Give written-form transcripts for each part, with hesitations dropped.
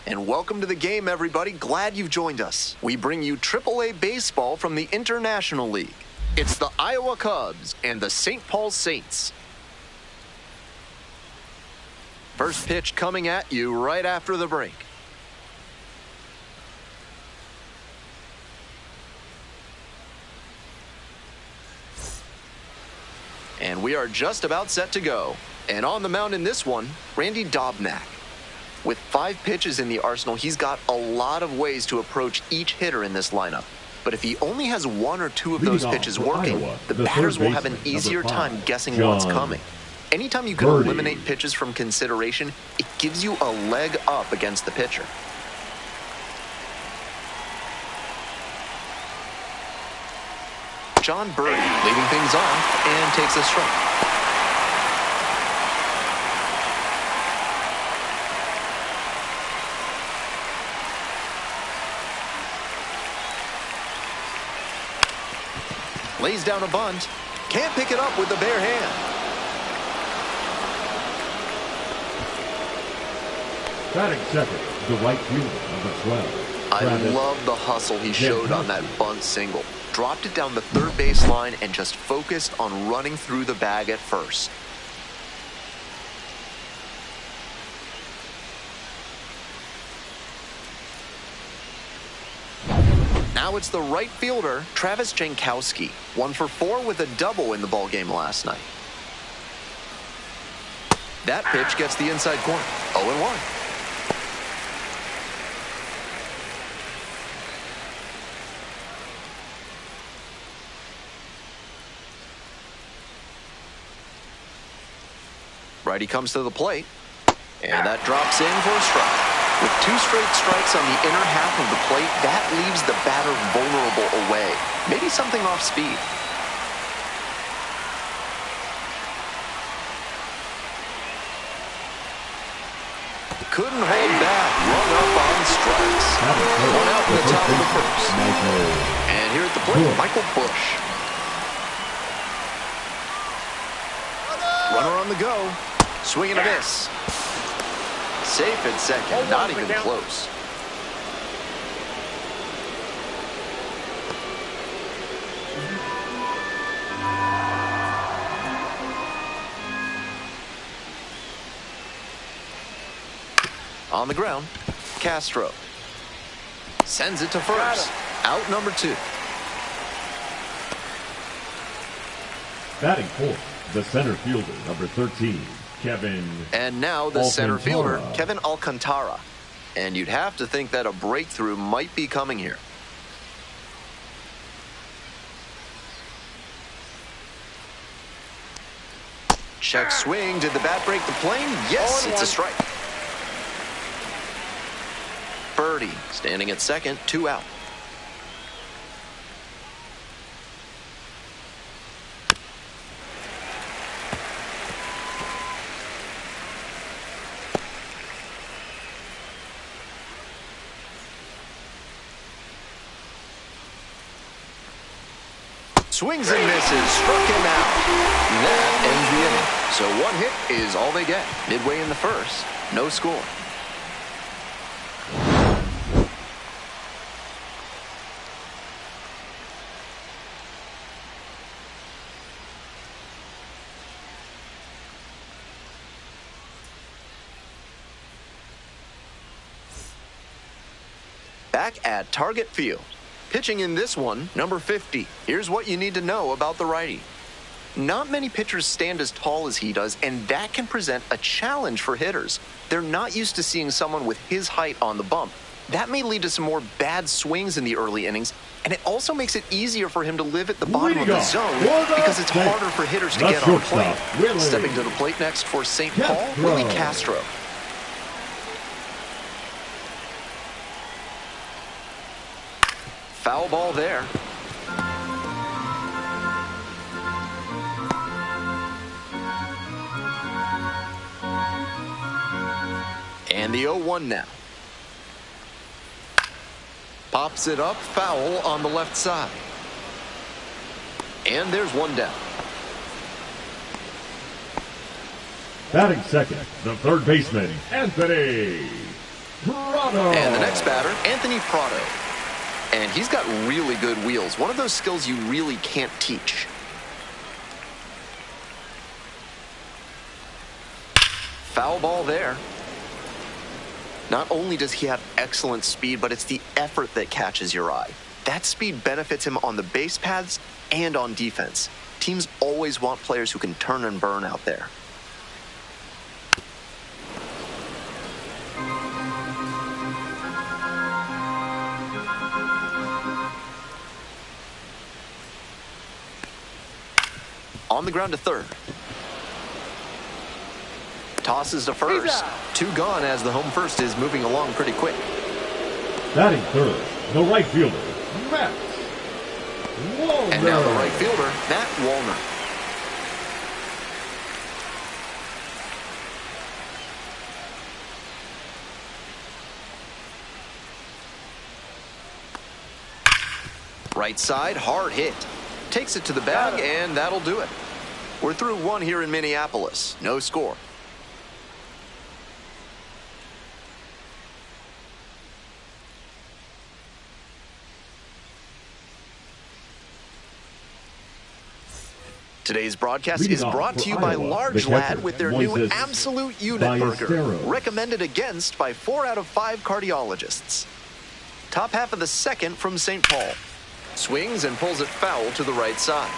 And welcome to the game, everybody. Glad you've joined us. We bring you AAA baseball from the International League. It's the Iowa Cubs and the St. Paul Saints. First pitch coming at you right after the break. And we are just about set to go. And on the mound in this one, Randy Dobnak. With 5 pitches in the arsenal, he's got a lot of ways to approach each hitter in this lineup. But if he only has 1 or 2 of those pitches working, Iowa, the batters will have an easier time guessing what's coming. Anytime you can eliminate pitches from consideration, it gives you a leg up against the pitcher. John Birdie leading things off and takes a strike. Lays down a bunt. Can't pick it up with the bare hand. Batting second, the right fielder, number 12. I love the hustle he showed on that bunt single. Dropped it down the third base line and just focused on running through the bag at first. Now it's the right fielder, Travis Jankowski. 1 for 4 with a double in the ballgame last night. That pitch gets the inside corner. 0-1. Righty comes to the plate, and that drops in for a strike. With 2 straight strikes on the inner half of the plate, that leaves the batter vulnerable away. Maybe something off speed. Couldn't hold back, run up on strikes. 1 out in the top of the first. And here at the plate, Michael Busch. Runner on the go. Swing and a miss. Safe at second, not even close. On the ground, Castro sends it to first. Out number 2. Batting fourth, the center fielder, number 13. Kevin. And now the center fielder, Kevin Alcantara. And you'd have to think that a breakthrough might be coming here. Check swing. Did the bat break the plane? Yes, it's a strike. Birdie standing at second, 2 out. Swings and misses, struck him out. That ends the inning. So 1 hit is all they get. Midway in the first, no score. Back at Target Field. Pitching in this one, number 50. Here's what you need to know about the righty. Not many pitchers stand as tall as he does, and that can present a challenge for hitters. They're not used to seeing someone with his height on the bump. That may lead to some more bad swings in the early innings, and it also makes it easier for him to live at the bottom of the zone because it's harder for hitters to get on plate. Stepping to the plate next for St. Paul, Willie Castro. Foul ball there. And the 0-1 now. Pops it up, foul on the left side. And there's 1 down. Batting second, the third baseman, Anthony Prado. And the next batter, Anthony Prado. And he's got really good wheels. One of those skills you really can't teach. Foul ball there. Not only does he have excellent speed, but it's the effort that catches your eye. That speed benefits him on the base paths and on defense. Teams always want players who can turn and burn out there. On the ground to third. Tosses to first. Two gone as the home first is moving along pretty quick. Batting third, the right fielder, Matt Wallner. And now the right fielder, Matt Wallner. Right side, hard hit. Takes it to the bag, and that'll do it. We're through one here in Minneapolis. No score. Today's broadcast is brought to you by Large Lad with their new Absolute Unit Burger, recommended against by 4 out of 5 cardiologists. Top half of the second from St. Paul. Swings and pulls it foul to the right side.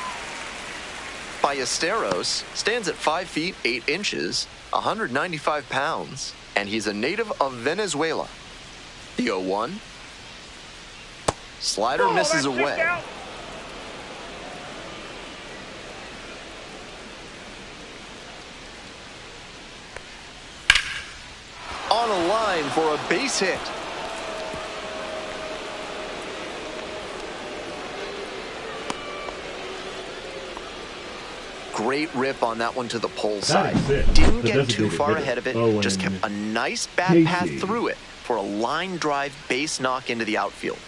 Ballesteros stands at 5 feet 8 inches, 195 pounds, and he's a native of Venezuela. The 0-1. Slider misses away. On a line for a base hit. Great rip on that one to the pole side. Didn't get too far ahead of it, just kept a nice bat path through it for a line drive base knock into the outfield.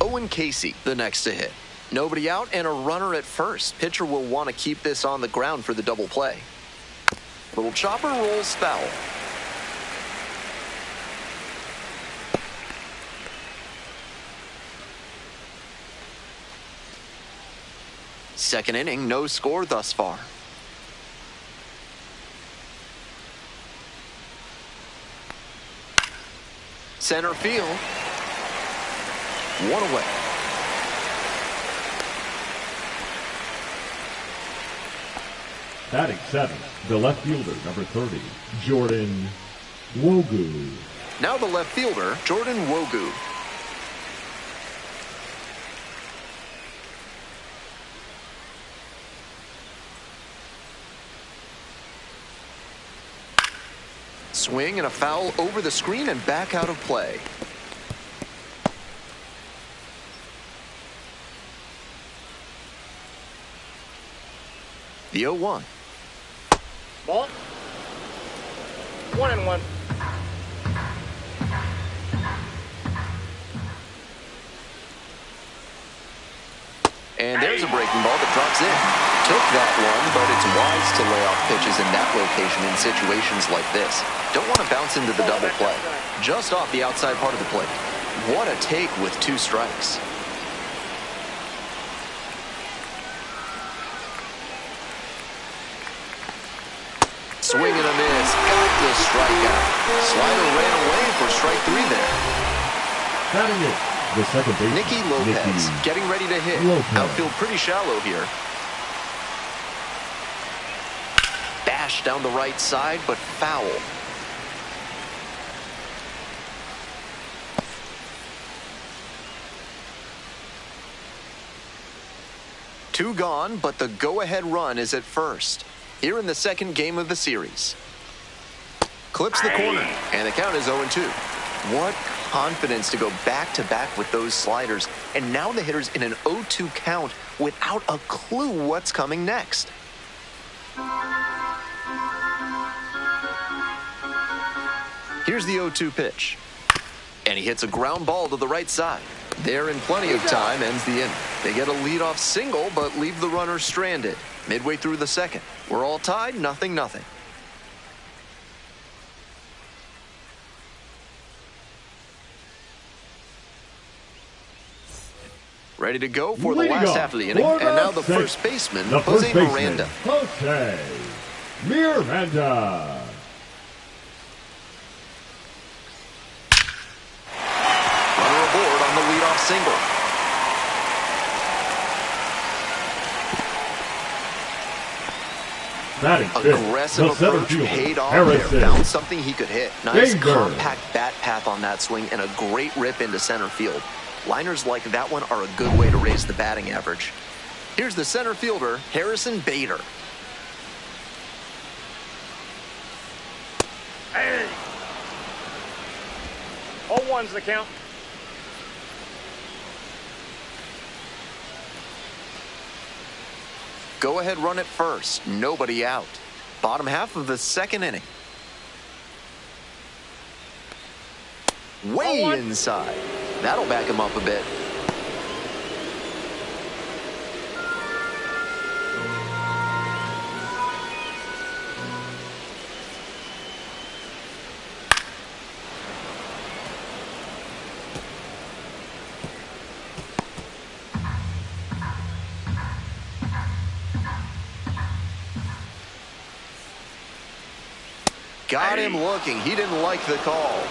Owen Casey, the next to hit. Nobody out and a runner at first. Pitcher will want to keep this on the ground for the double play. Little chopper rolls foul. Second inning, no score thus far. Center field. One away. Batting seventh, the left fielder, number 30, Jordan Wogu. Now the left fielder, Jordan Wogu. Swing and a foul over the screen and back out of play. The 0-1. Ball. 1-1. And there's a breaking ball that drops in. Took that one, but it's wise to lay off pitches in that location in situations like this. Don't want to bounce into the double play. Just off the outside part of the plate. What a take with 2 strikes. Swing and a miss. Got the strikeout. Slider ran away for strike 3 there. Batting it, the second baseman, Nicky Lopez getting ready to hit. Outfield pretty shallow here. Bash down the right side, but foul. Two gone, but the go-ahead run is at first. Here in the second game of the series. Clips the corner, and the count is 0-2. What confidence to go back-to-back with those sliders. And now the hitter's in an 0-2 count without a clue what's coming next. Here's the 0-2 pitch. And he hits a ground ball to the right side. There in plenty of time ends the inning. They get a leadoff single, but leave the runner stranded. Midway through the second. We're all tied, 0-0. ready to go for the Leading last off half of the inning. for And now the sixth, first baseman, the Jose first baseman, Miranda. Jose Miranda. Runner aboard on the leadoff single. Batting fifth, Aggressive the center approach fielder, paid off Harrison. there. Found something he could hit. Nice Danger. compact bat path on that swing and a great rip into center field. Liners like that one are a good way to raise the batting average. Here's the center fielder, Harrison Bader. Hey! 0-1's the count. Go ahead, run it first. Nobody out. Bottom half of the second inning. Way 0-1. inside. That'll back him up a bit. Got him looking. He didn't like the call.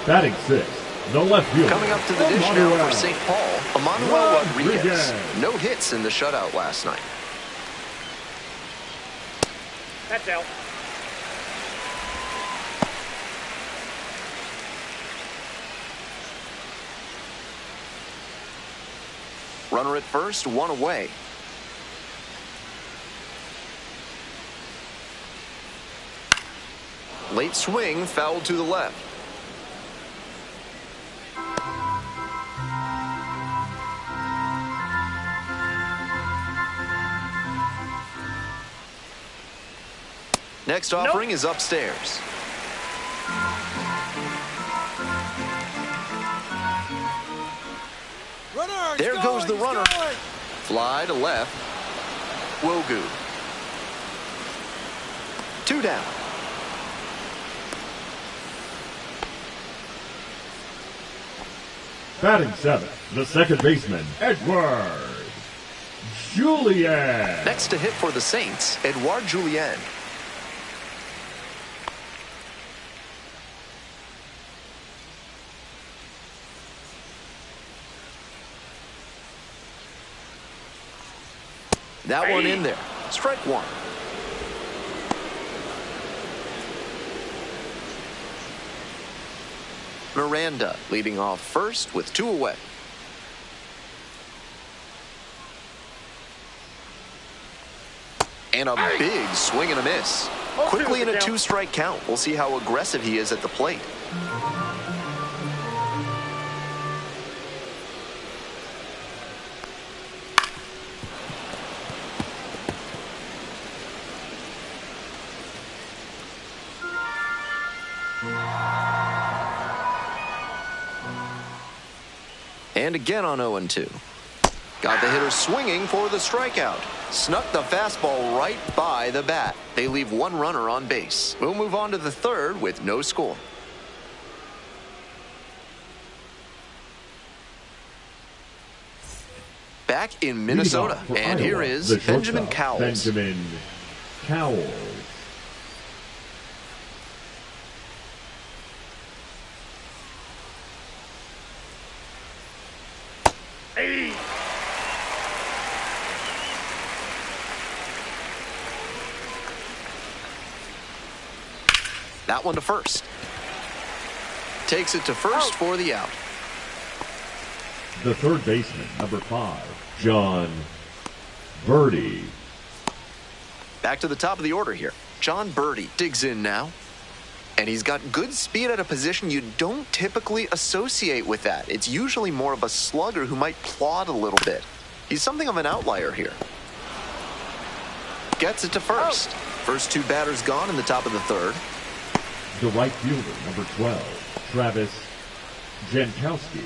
Batting sixth, the left fielder. Coming up to the dish now Emmanuel for St. Paul, Emmanuel Rodriguez. Rodriguez. No hits in the shutout last night. That's out. Runner at first, one away. Late swing, foul to the left. Next offering is upstairs. There goes the runner. Fly to left. Wogu. 2 down. Batting seventh, the second baseman, Edward Julien. Next to hit for the Saints, Edouard Julien. That one in there. Strike one. Miranda leading off first with 2 away. And a big swing and a miss. Quickly in a 2-strike count. We'll see how aggressive he is at the plate. And again on 0-2. Got the hitter swinging for the strikeout. Snuck the fastball right by the bat. They leave 1 runner on base. We'll move on to the third with no score. Back in Minnesota. And here is Benjamin Cowles. Benjamin Cowles. Hey! That one to first. Takes it to first for the out. The third baseman, number 5, John Birdie. Back to the top of the order here. John Birdie digs in now. And he's got good speed at a position you don't typically associate with that. It's usually more of a slugger who might plod a little bit. He's something of an outlier here. Gets it to first. First 2 batters gone in the top of the third. The right fielder, number 12, Travis Jankowski.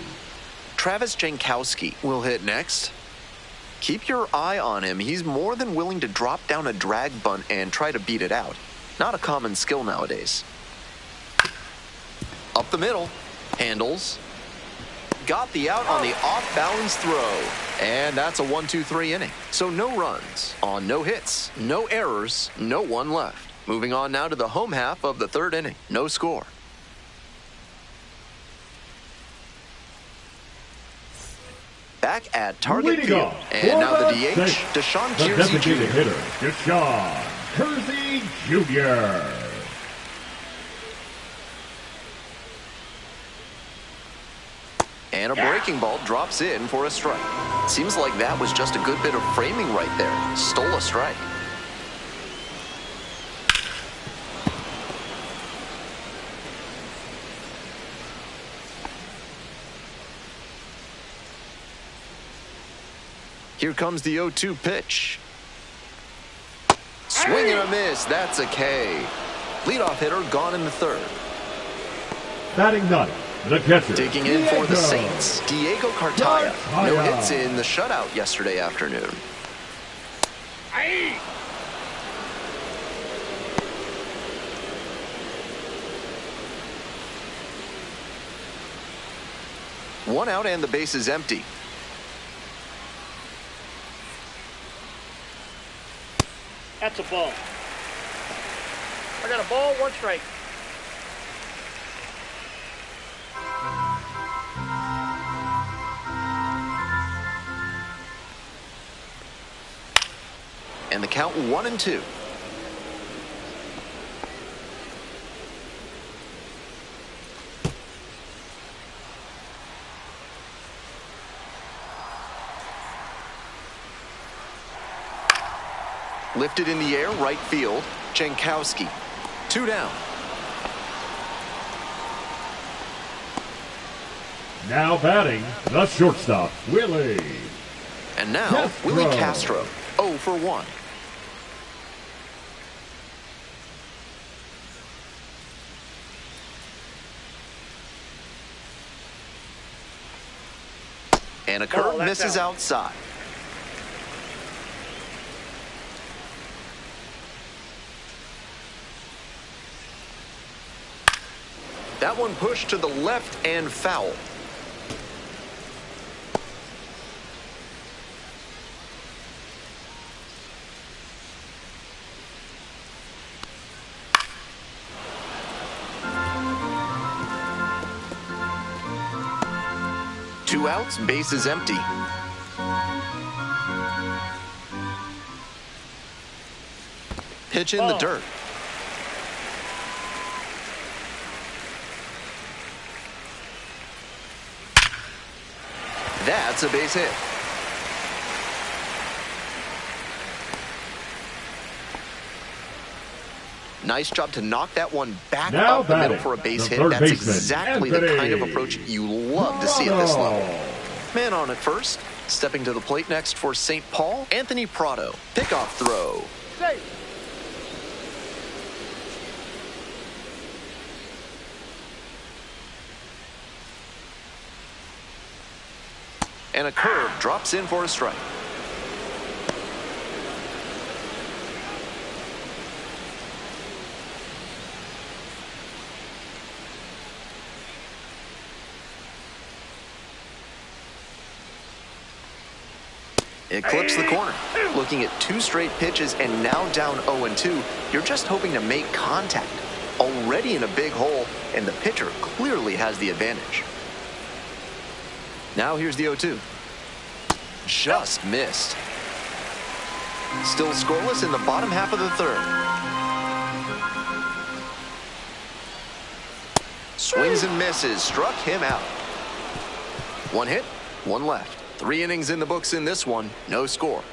Travis Jankowski will hit next. Keep your eye on him. He's more than willing to drop down a drag bunt and try to beat it out. Not a common skill nowadays. Up the middle. Handles. got the out on the off-balance throw. And that's a 1-2-3 inning. So no runs on no hits, no errors, no one left. Moving on now to the home half of the third inning. No score. Back at target field. And now the DH, Deshaun Kersey Jr. hitter, Deshaun Kersey Jr. And a breaking ball drops in for a strike. Seems like that was just a good bit of framing right there. Stole a strike. Here comes the 0-2 pitch. Swing and a miss. That's a K. Leadoff hitter gone in the third. Batting ninth, the catcher. Digging in for the Saints, Diego Cartaya. No hits in the shutout yesterday afternoon. One out and the base is empty. That's a ball. I got a ball, 1 strike. And the count 1-2. Lifted in the air, right field, Jankowski. 2 down. Now batting, the shortstop, Willie. And now, Castro. Willie Castro, 0 for 1. And a curve misses outside. That one pushed to the left and foul. Two outs, base is empty. Pitch in the dirt. That's a base hit. Nice job to knock that one back Now up the middle batting, for a base the hit. third That's baseman, exactly the kind of approach you love to see at this level. Man on at first. Stepping to the plate next for St. Paul, Anthony Prado. Pickoff throw. Safe. And a curve drops in for a strike. It clips the corner. Looking at 2 straight pitches and now down 0-2, you're just hoping to make contact. Already in a big hole, and the pitcher clearly has the advantage. Now here's the 0-2. Just missed. Still scoreless in the bottom half of the third. Swings and misses, struck him out. 1 hit, 1 left. 3 innings in the books in this one, no score.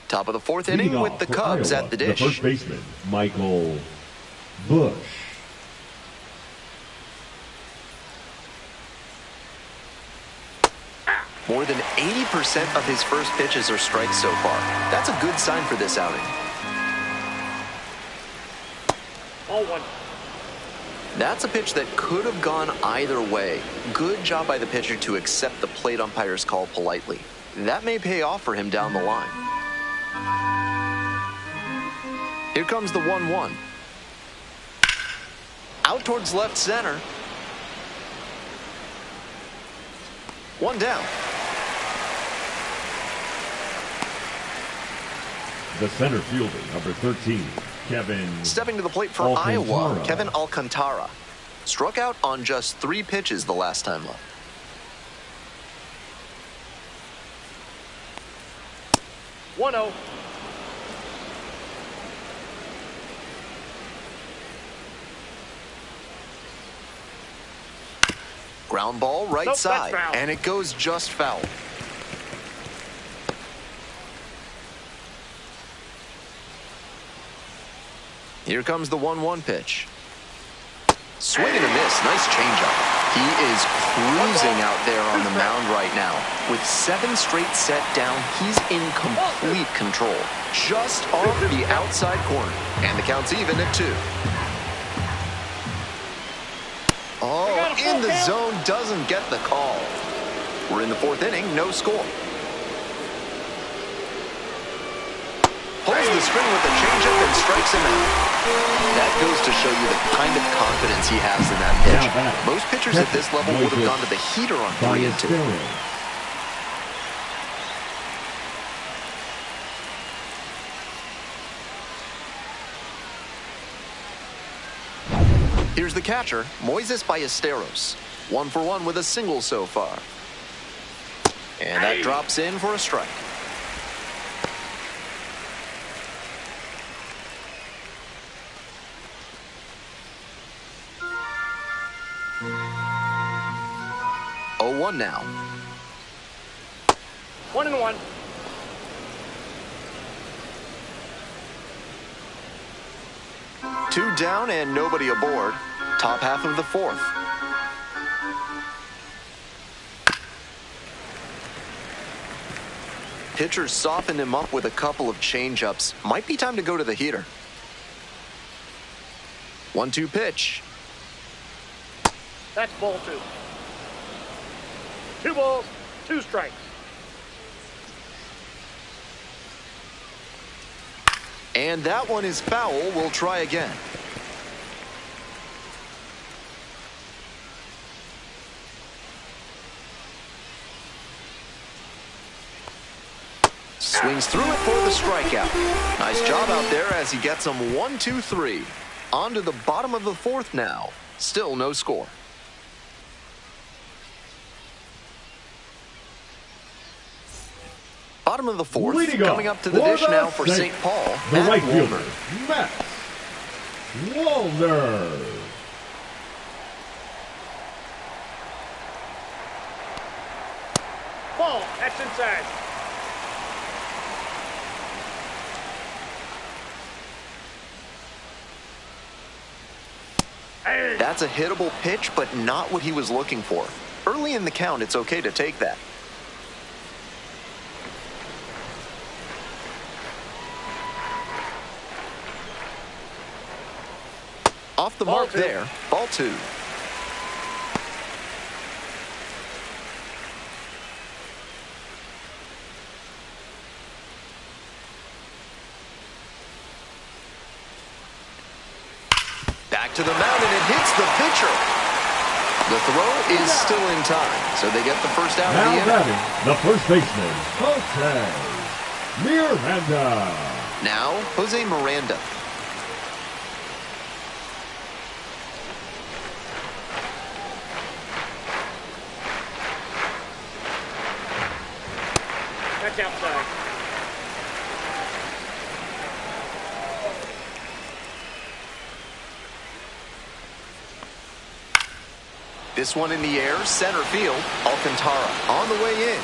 Top of the 4th inning with the Cubs Iowa, at the dish. The first baseman, Michael Busch. More than 80% of his first pitches are strikes so far. That's a good sign for this outing. Ball 1. That's a pitch that could have gone either way. Good job by the pitcher to accept the plate umpire's call politely. That may pay off for him down the line. Here comes the 1-1. Out towards left center. One down. The center fielder, number 13, Kevin. Stepping to the plate for Alcantara. Iowa, Kevin Alcantara. Struck out on just 3 pitches the last time up. One 0. Ground ball right Nope, that's side, foul. and it goes just foul. Here comes the 1-1 pitch. Swing and a miss. Nice changeup. He is cruising out there on the mound right now. With 7 straight set down, he's in complete control. Just off the outside corner. And the count's even at 2. Oh, in the zone, doesn't get the call. We're in the 4th inning, no score. Pulls the string with a changeup and strikes him out. That goes to show you the kind of confidence he has in that pitch. Most pitchers at this level would have gone to the heater on 3 and 2. Here's the catcher, Moises Ballesteros. 1 for 1 with a single so far. And that drops in for a strike. Oh, 1 now. 1-1. Two down and nobody aboard. Top half of the 4th. Pitchers softened him up with a couple of changeups. Might be time to go to the heater. 1-2 pitch. That's ball 2. 2 balls, 2 strikes. And that one is foul. We'll try again. Swings through it for the strikeout. Nice job out there as he gets him 1-2-3. On to the bottom of the 4th now. Still no score. Bottom of the 4th, Leading coming up to the dish now for St. Paul. The Matt right Wolner. fielder, Matt Wallner. Ball, that's inside. Hey. That's a hittable pitch, but not what he was looking for. Early in the count, it's okay to take that. Off the Ball mark 2. there. Ball 2. Back to the mound, and it hits the pitcher. The throw is still in time, so they get the first out of Now the inning. batting, the first baseman, Jose Miranda. Now, Jose Miranda. That's outside. This one in the air, center field. Alcantara on the way in.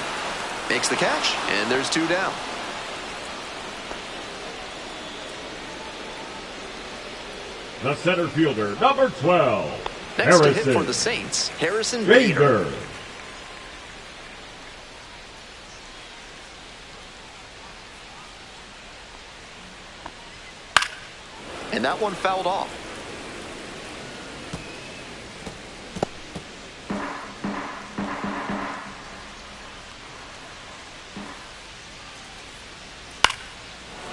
Makes the catch, and there's 2 down. The center fielder, number 12, Next to hit Harrison for the Saints, Harrison Bader. Bader. And that one fouled off.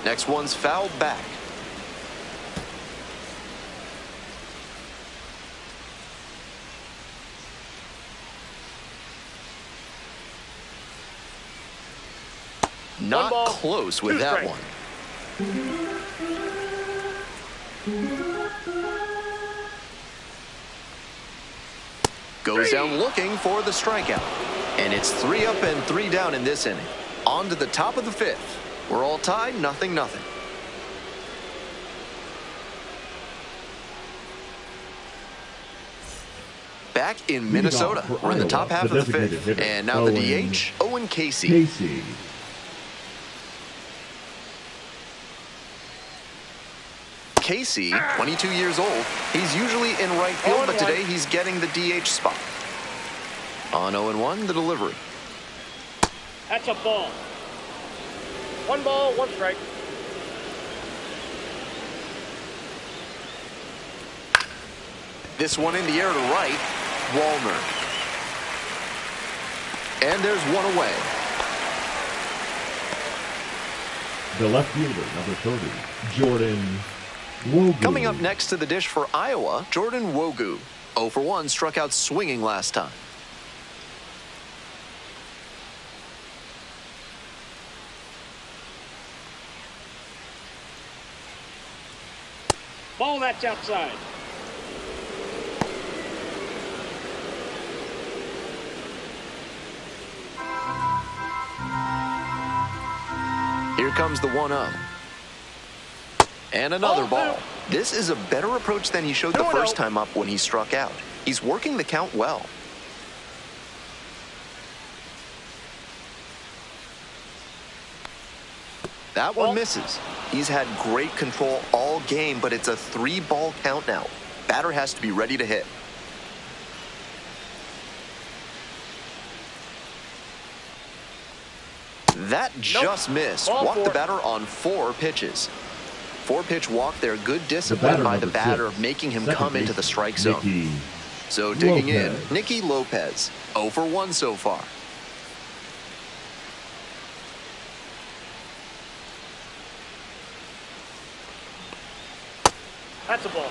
Next one's fouled back. Not close with that one. Goes down looking for the strikeout. And it's 3 up and 3 down in this inning. On to the top of the 5th. We're all tied, 0-0. Back in Minnesota. We're in the top half of the 5th. And now the DH, Owen Casey. Casey, 22 years old, he's usually in right field, but today he's getting the DH spot. On 0-1, the delivery. That's a ball. 1 ball, 1 strike. This one in the air to right, Wallner. And there's one away. The left fielder, number 30, Jordan Nwogu. Coming up next to the dish for Iowa, Jordan Nwogu. 0 for 1, struck out swinging last time. Ball that's outside. Here comes the 1-0. And another ball. This is a better approach than he showed the first time up when he struck out. He's working the count well. That one misses. He's had great control all game, but it's a 3-ball count now. Batter has to be ready to hit. That just missed. Walked the batter on 4 pitches. 4-pitch walk there. Good discipline by the batter, making him come into the strike zone. So digging in, Nicky Lopez. 0 for 1 so far. That's a ball.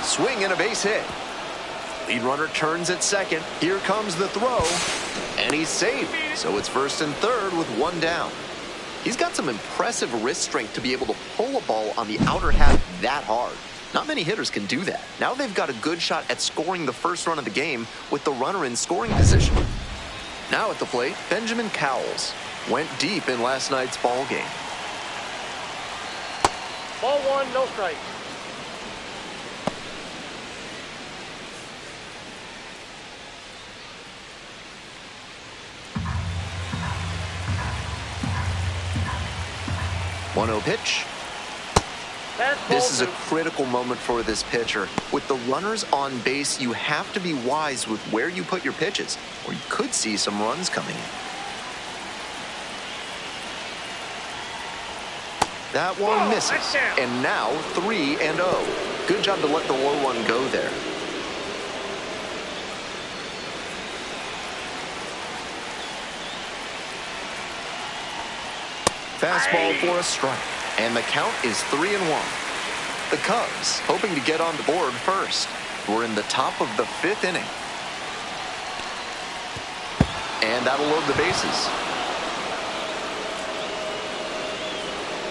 Swing and a base hit. Lead runner turns at second. Here comes the throw. And he's safe. So it's 1st and 3rd with 1 down. He's got some impressive wrist strength to be able to pull a ball on the outer half that hard. Not many hitters can do that. Now they've got a good shot at scoring the first run of the game with the runner in scoring position. Now at the plate, Benjamin Cowles went deep in last night's ball game. Ball 1, no strike. One-0 pitch. This is a critical moment for this pitcher. With the runners on base, you have to be wise with where you put your pitches, or you could see some runs coming in. That one misses. And now 3-0. Good job to let the low one go there. Fastball for a strike. And the count is 3-1. The Cubs hoping to get on the board first. We're in the top of the 5th inning. And that'll load the bases.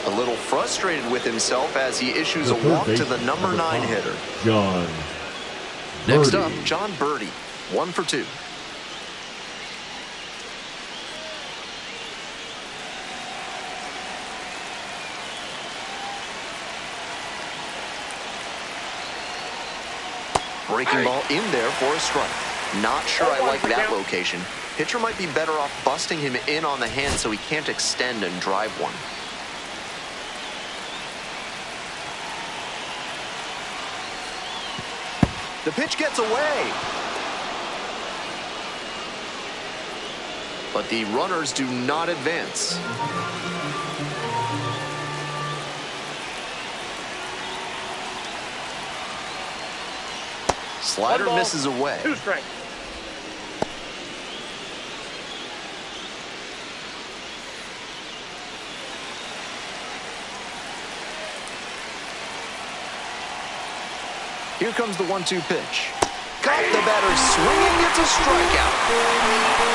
A little frustrated with himself as he issues a walk to the number 9 hitter. Jon Next Berti. up, Jon Berti. 1 for 2. Breaking ball in there for a strike. Not sure I like that location. Pitcher might be better off busting him in on the hand so he can't extend and drive one. The pitch gets away. But the runners do not advance. Slider misses away. 2 strikes. Here comes the 1-2 pitch. Got the batter swinging. It's a strikeout.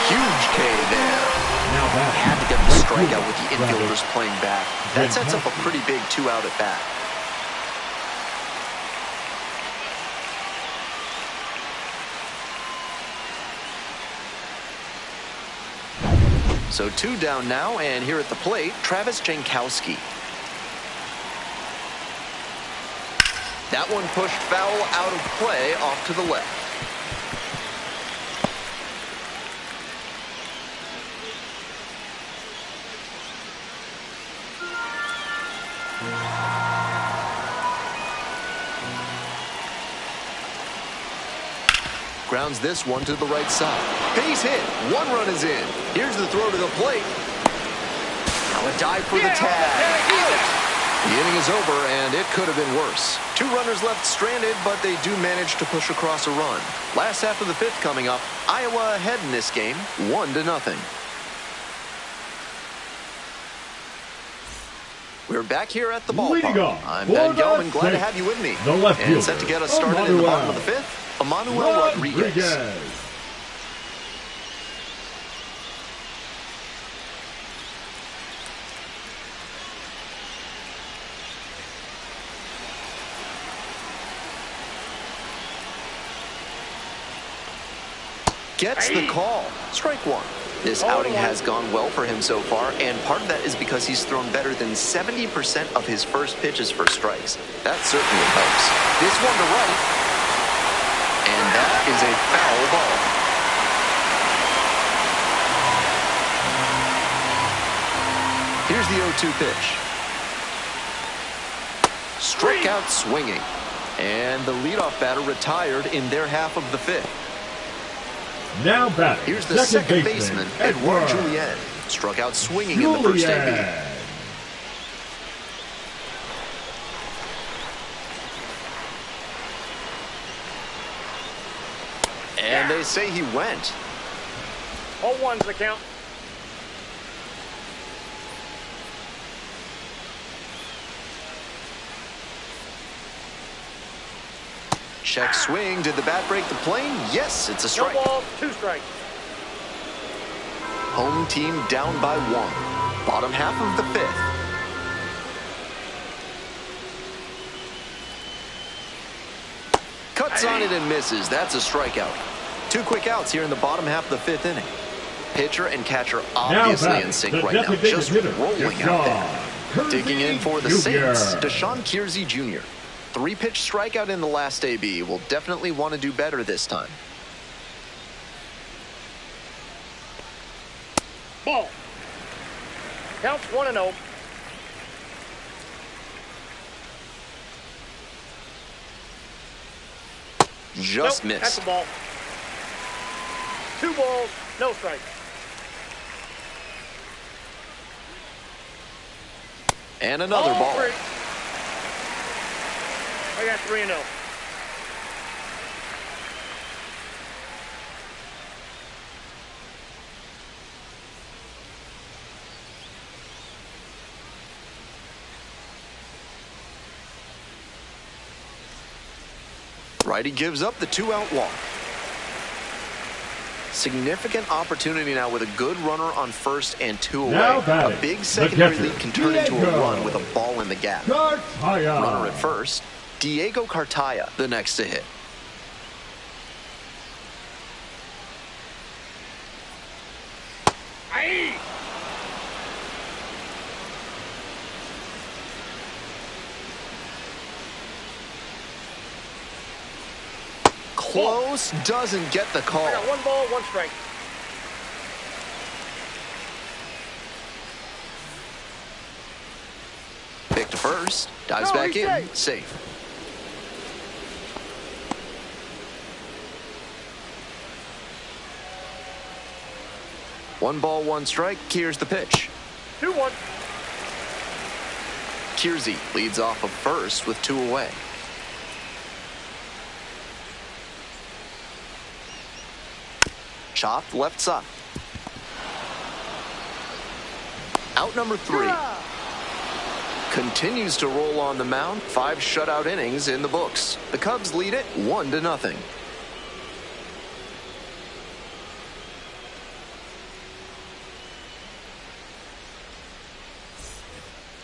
Huge K there. Now He back. had to get the strikeout with the infielders playing back. That sets up a pretty big 2-out at bat. So 2 down now, and here at the plate, Travis Jankowski. That one pushed foul out of play off to the left. Grounds this one to the right side. Base hit. 1 run is in. Here's the throw to the plate. Now a dive for the tag. Out! The inning is over, and it could have been worse. 2 runners left stranded, but they do manage to push across a run. Last half of the 5th coming up. Iowa ahead in this game, 1-0. We're back here at the Leading ballpark. off I'm for Ben the Gelman, glad to sixth, have you with me. the left And set to fielder, get us started in the bottom of the Emmanuel 5th, Emmanuel Rodriguez. Gets the call. Strike 1. This outing has gone well for him so far, and part of that is because he's thrown better than 70% of his first pitches for strikes. That certainly helps. This one to right, and that is a foul ball. Here's the 0-2 pitch. Strikeout swinging, and the leadoff batter retired in their half of the 5th. Now batting. Here's the second baseman, Edouard Julien. Struck out swinging in the first AB. And they say he went. 0-1's the count. Check swing. Did the bat break the plane? Yes, it's a strike. 2 strikes. Home team down by 1. Bottom half of the 5th. Cuts on it and misses. That's a strikeout. 2 quick outs here in the bottom half of the 5th inning. Pitcher and catcher obviously in sync right now. Just rolling out there. Digging in for the Saints, Deshaun Kiersey Jr. 3-pitch strikeout in the last AB. Will definitely want to do better this time. Ball. Counts 1-0. Just Nope, that's missed. a ball. 2 balls, no strikes. And another ball. 3. I got 3-0. Righty gives up the 2-out walk. Significant opportunity now with a good runner on first and 2 away. A big secondary lead can turn into a run with a ball in the gap. Runner at first. Diego Cartaya, the next to hit. Aye. Close, doesn't get the call. I got 1 ball, 1 strike. Pick to first, dives No, back he's in, safe. safe. One ball, 1 strike. Here's the pitch. 2-1. Kiersey leads off of first with 2 away. Chopped left side. Out number 3. Continues to roll on the mound. 5 shutout innings in the books. The Cubs lead it 1-0.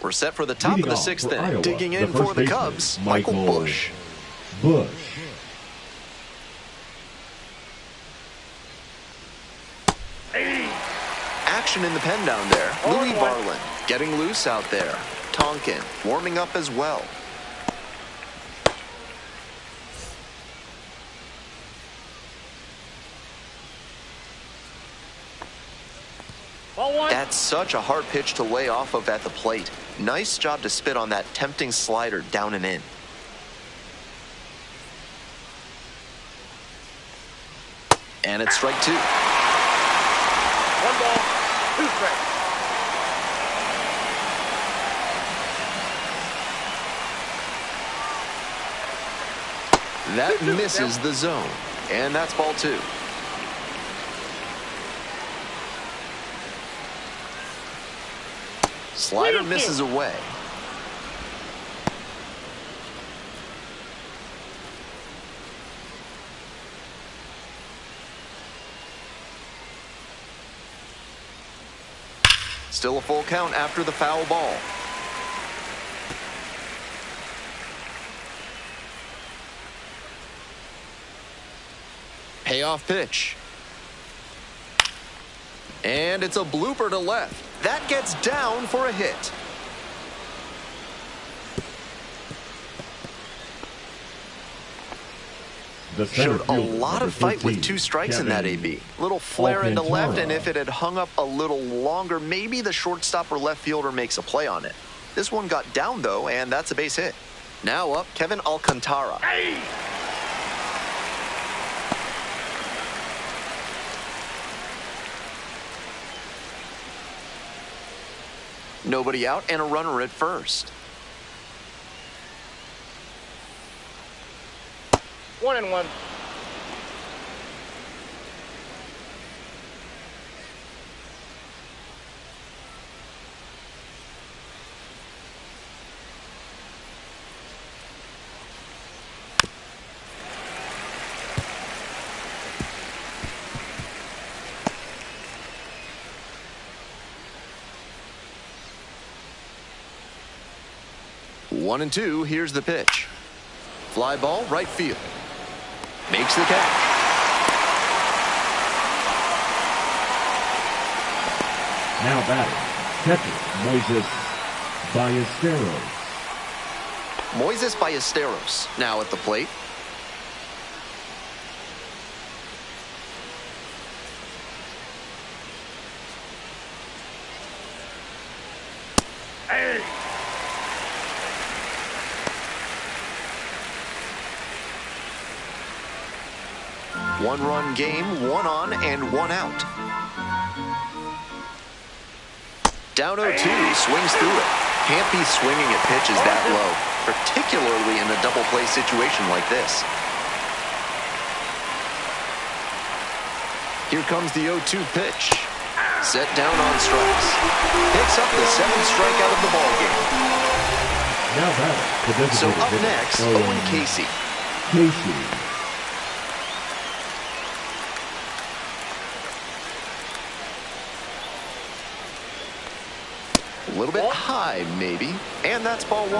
We're set for the top of the 6th inning. Iowa, Digging in for the Cubs, Michael Busch. Action in the pen down there. Louis Varland getting loose out there. Tonkin warming up as well. That's such a hard pitch to lay off of at the plate. Nice job to spit on that tempting slider down and in. And it's strike 2. 1 ball, 2 strikes. That misses the zone. And that's ball 2. Slider misses away. Still a full count after the foul ball. Payoff pitch. And it's a blooper to left. That gets down for a hit. Showed a lot of fight with 2 strikes in that AB. Little flare into left, and if it had hung up a little longer, maybe the shortstop or left fielder makes a play on it. This one got down, though, and that's a base hit. Now up, Kevin Alcantara. Nobody out and a runner at first. 1-1. One and two, here's the pitch. Fly ball, right field. Makes the catch. Now batting, catcher Moises Ballesteros. Moises Ballesteros now at the plate. One-run game, 1 on and 1 out. Down 0-2, swings through it. Can't be swinging at pitches that low, particularly in a double play situation like this. Here comes the 0-2 pitch. Set down on strikes. Picks up the 7th strikeout of the ballgame. Now batting. So up next, Owen Casey. A little bit high, maybe. And that's ball 1.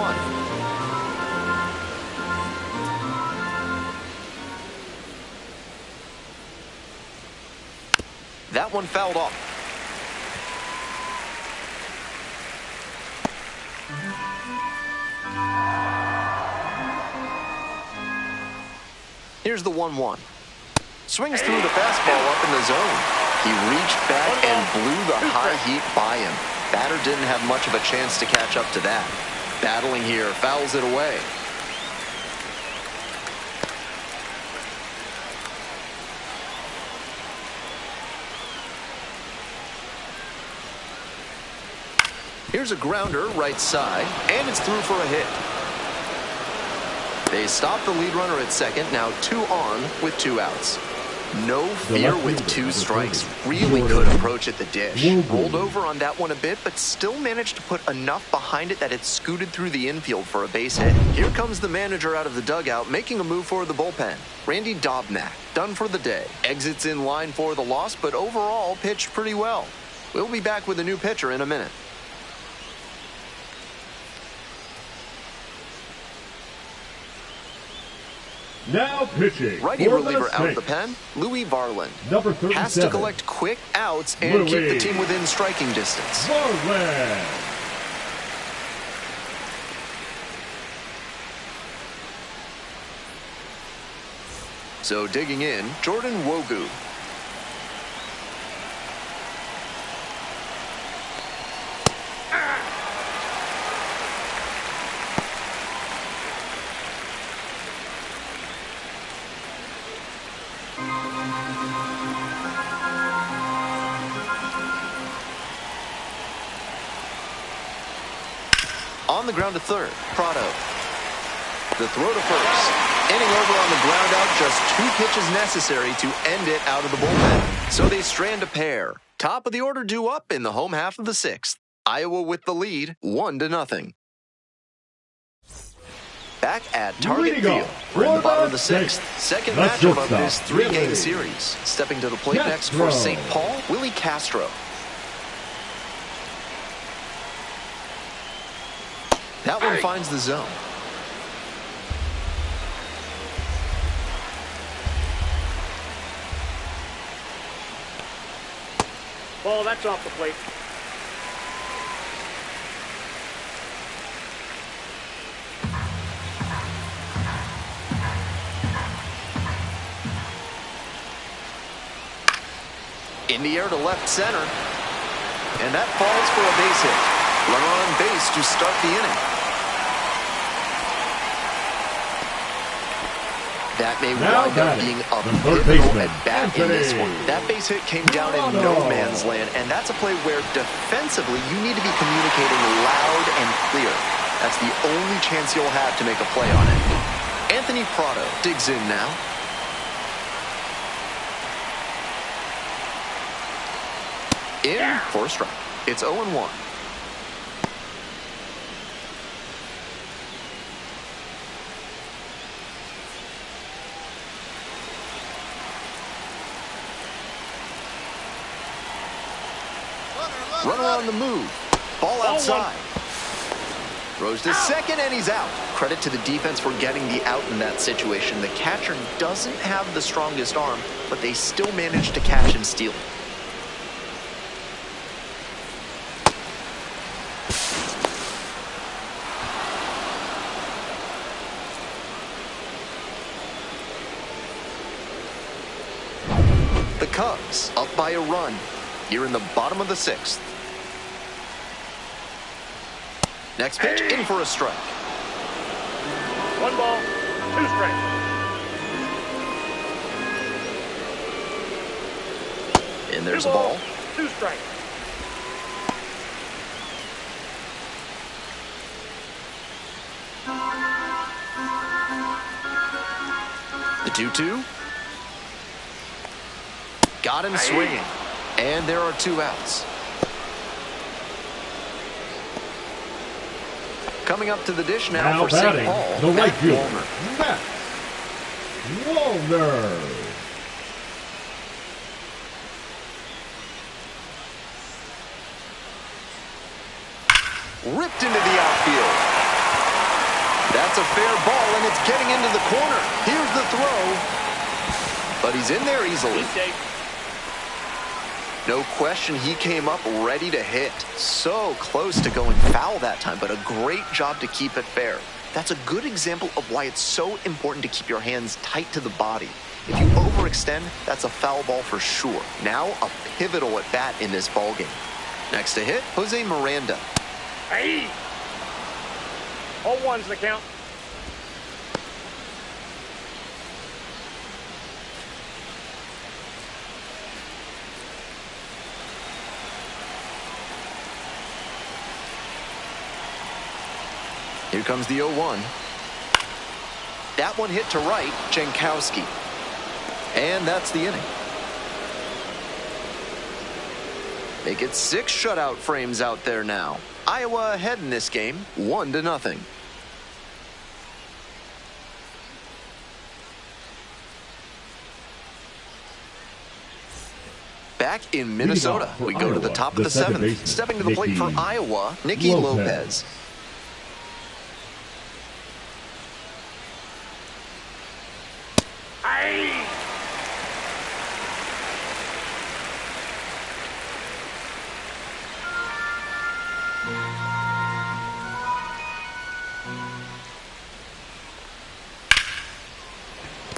That one fouled off. Here's the 1-1. Swings through the fastball up in the zone. He reached back and blew the high heat by him. Batter didn't have much of a chance to catch up to that. Battling here, fouls it away. Here's a grounder right side, and it's through for a hit. They stop the lead runner at second, now 2 on with 2 outs. No fear with 2 strikes. Really good approach at the dish. Rolled over on that one a bit, but still managed to put enough behind it that it scooted through the infield for a base hit. Here comes the manager out of the dugout, making a move for the bullpen. Randy Dobnak, done for the day. Exits in line for the loss, but overall pitched pretty well. We'll be back with a new pitcher in a minute. Now pitching. Righty reliever out of the pen, Louis Varland. Number 37. Has to collect quick outs and keep the team within striking distance. Varland. So digging in, Jordan Wogu. On the ground to third, Prado. The throw to first. Inning over on the ground out, just 2 pitches necessary to end it out of the bullpen. So they strand a pair. Top of the order due up in the home half of the 6th. Iowa with the lead, 1-0. Back at Target Field, we're in the bottom of the 6th. Second matchup of this 3-game series. Stepping to the plate next for St. Paul, Willie Castro. That one finds the zone. Ball, that's off the plate. In the air to left center. And that falls for a base hit. Runner on base to start the inning. That may wind up being a pivotal at bat in this one. That base hit came down in no man's land, and that's a play where defensively you need to be communicating loud and clear. That's the only chance you'll have to make a play on it. Anthony Prado digs in now. In for a strike. It's 0-1. Runner on the move. Ball outside. Throws to second, and he's out. Credit to the defense for getting the out in that situation. The catcher doesn't have the strongest arm, but they still managed to catch him stealing. The Cubs up by a run here in the bottom of the 6th. Next pitch, in for a strike. 1 ball, 2 strikes. And there's a ball. 2 strikes. The 2-2. Got him swinging. And there are 2 outs. Coming up to the dish now for St. Paul, the right Matt fielder, Wallner. Matt Wallner. Ripped into the outfield. That's a fair ball, and it's getting into the corner. Here's the throw. But he's in there easily. No question, he came up ready to hit. So close to going foul that time, but a great job to keep it fair. That's a good example of why it's so important to keep your hands tight to the body. If you overextend, that's a foul ball for sure. Now a pivotal at bat in this ballgame. Next to hit, Jose Miranda. Hey! 0-1's the count. Here comes the 0-1. That one hit to right, Jankowski. And that's the inning. Make it 6 shutout frames out there now. Iowa ahead in this game, 1-0. Back in Minnesota, we go to the top of the 7th. Stepping to the plate for Iowa, Nicky Lopez.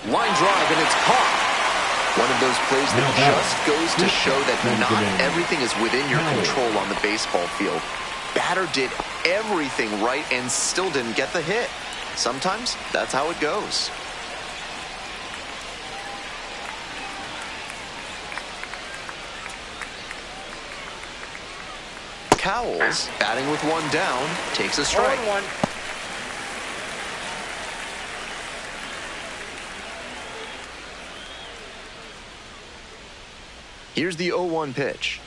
Line drive, and it's caught. One of those plays that just goes to show that not everything is within your control on the baseball field. Batter did everything right and still didn't get the hit. Sometimes that's how it goes. Cowles, batting with 1 down, takes a strike. 0-1. Here's the 0-1 pitch.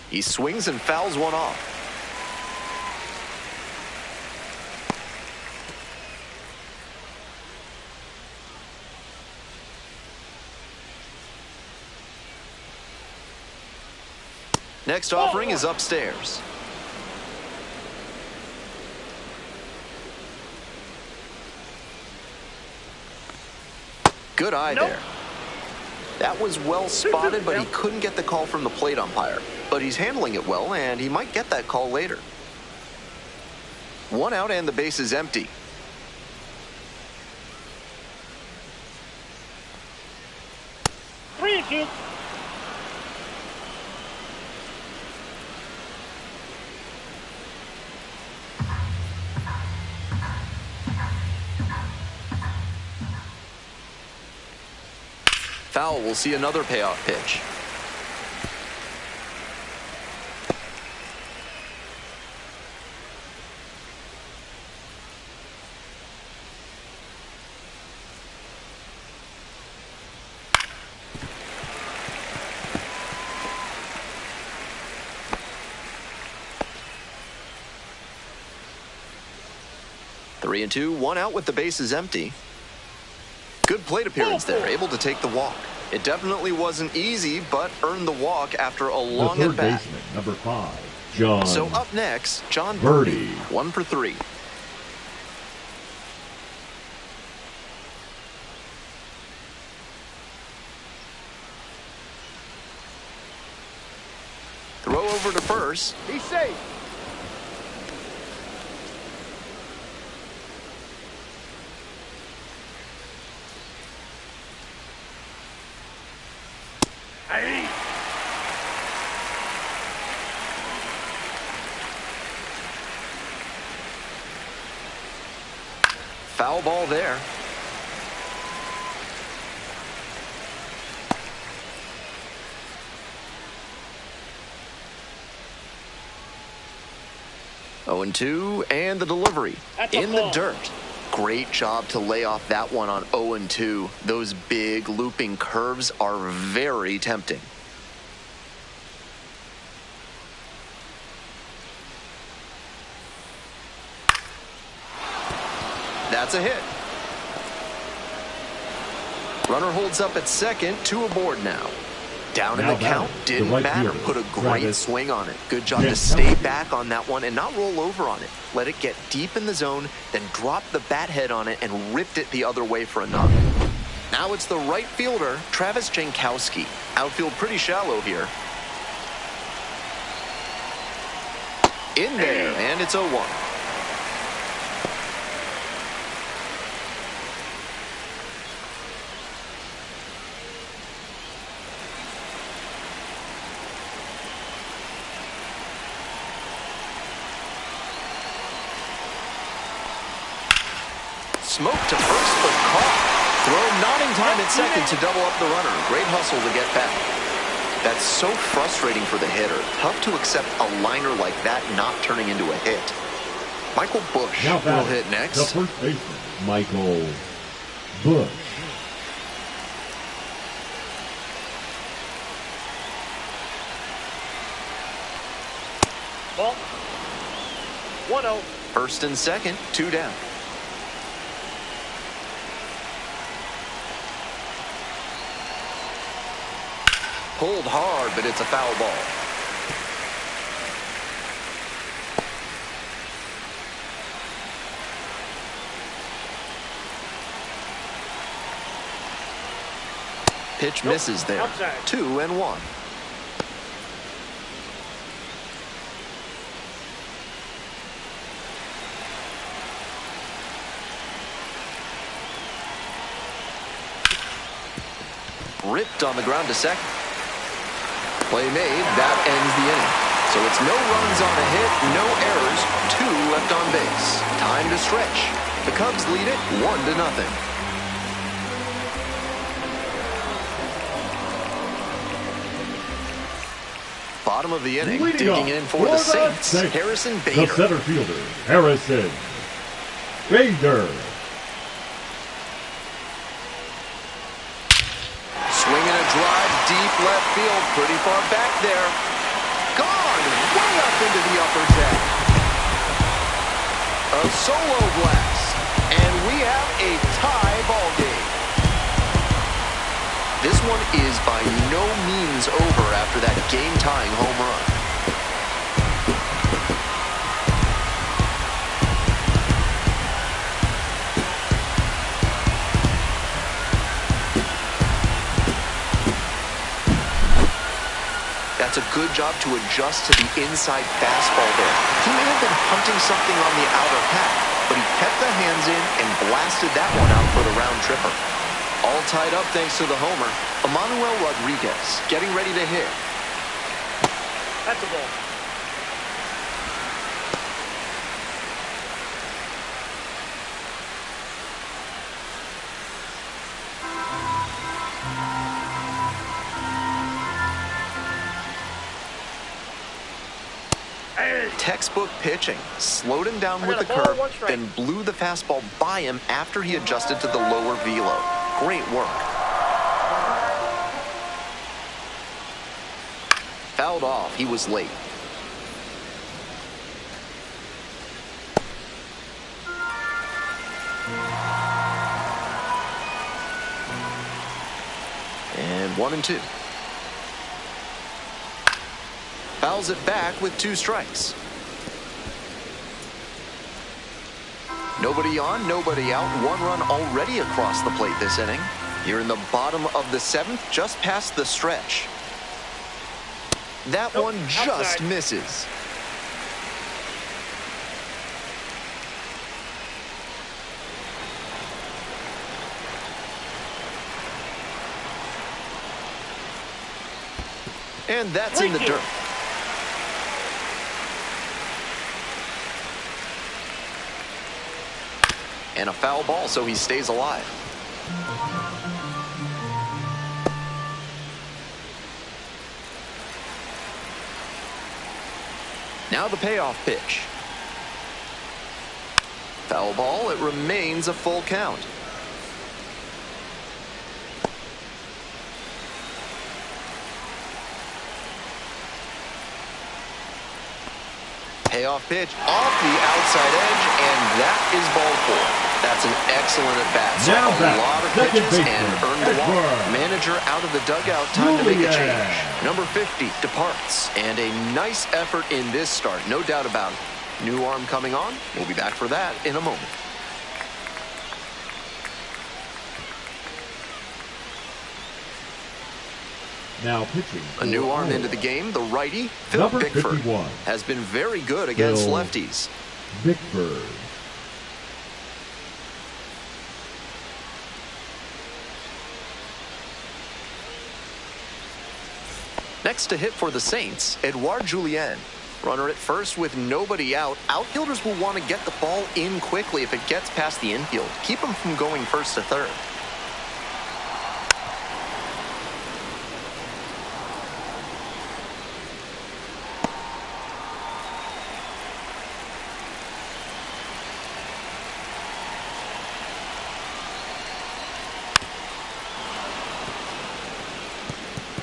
He swings and fouls one off. Next offering is upstairs. Good eye there. That was well spotted, but he couldn't get the call from the plate umpire. But he's handling it well, and he might get that call later. 1 out and the base is empty. Three and two. Foul will see another payoff pitch. Three and two, 1 out with the bases empty. Good plate appearance there, able to take the walk. It definitely wasn't easy, but earned the walk after a long at bat. Baseman, number 5, John. So up next, Jon Berti, 1 for 3. Throw over to first. He's safe. Foul ball there. Oh, and 2, and the delivery in the dirt. Great job to lay off that one on 0 and 2. Those big looping curves are very tempting. That's a hit. Runner holds up at second, 2 aboard now. Down in the count, didn't matter. Put a great swing on it. Good job to stay back on that one and not roll over on it. Let it get deep in the zone, then drop the bat head on it and ripped it the other way for a knock. Now it's the right fielder, Travis Jankowski. Outfield pretty shallow here. In there, and it's 0-1. Smoke to first, but caught. Throw not in time at second to double up the runner. Great hustle to get back. That's so frustrating for the hitter. Tough to accept a liner like that not turning into a hit. Michael Busch will hit next. The first baseman, Michael Busch. 1-0. First and second, 2 down. Pulled hard, but it's a foul ball. Pitch misses there. Outside. 2-1. Ripped on the ground to second. Play made. That ends the inning. So it's no runs on a hit, no errors, 2 left on base. Time to stretch. The Cubs lead it 1-0. Bottom of the inning, Leading digging up in for the Saints, Harrison the Bader. center fielder, Harrison Bader. Swinging a drive deep left field, pretty far back there. Gone, way up into the upper deck. A solo blast, and we have a tie ball game. This one is by no means over after that game-tying home run. That's a good job to adjust to the inside fastball there. He may have been hunting something on the outer path, but he kept the hands in and blasted that one out for the round tripper. All tied up thanks to the homer. Emmanuel Rodriguez getting ready to hit. That's a ball. Textbook pitching. Slowed him down with the got a ball, curve, 1 strike. then blew the fastball by him after he adjusted to the lower velo. Great work. Fouled off. He was late. And 1-2. Fouls it back with 2 strikes. Nobody on, nobody out. 1 run already across the plate this inning. You're in the bottom of the 7th, just past the stretch. That one just outside. misses. And that's in the dirt. And a foul ball, so he stays alive. Now the payoff pitch. Foul ball, it remains a full count. Payoff pitch off the outside edge, and that is ball 4. That's an excellent at-bat. So Now a lot of pitches baseman, and earned the walk. Edward Manager out of the dugout, time to make a Julian. change. Number 50 departs, and a nice effort in this start, no doubt about it. New arm coming on. We'll be back for that in a moment. Now pitching. A new arm into the game, the righty, Phil Number Bickford, 51. has been very good against Phil lefties. Bickford. Next to hit for the Saints, Edouard Julien. Runner at first with nobody out. Outfielders will want to get the ball in quickly if it gets past the infield. Keep them from going first to third.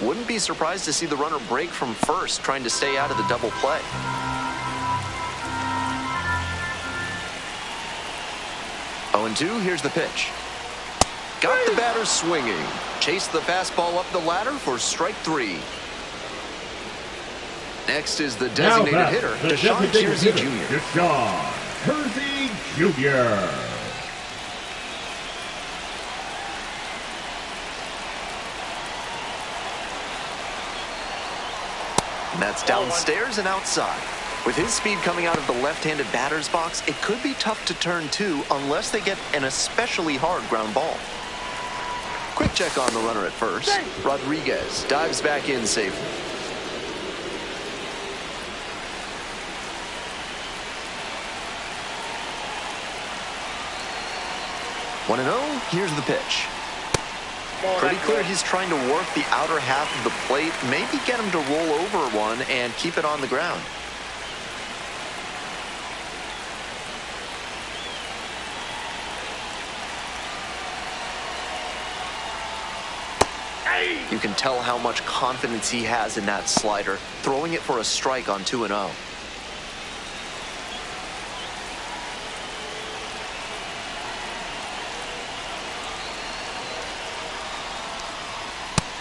Wouldn't be surprised to see the runner break from first, trying to stay out of the double play. 1-2, here's the pitch. Got the batter swinging. Chased the fastball up the ladder for strike 3. Next is the designated hitter, Deshaun Kersey Jr. Deshaun Kersey Jr. And that's downstairs and outside. With his speed coming out of the left-handed batter's box, it could be tough to turn to unless they get an especially hard ground ball. Quick check on the runner at first. Rodriguez dives back in safely. 1-0, here's the pitch. Pretty clear he's trying to work the outer half of the plate, maybe get him to roll over one and keep it on the ground. You can tell how much confidence he has in that slider, throwing it for a strike on 2-0.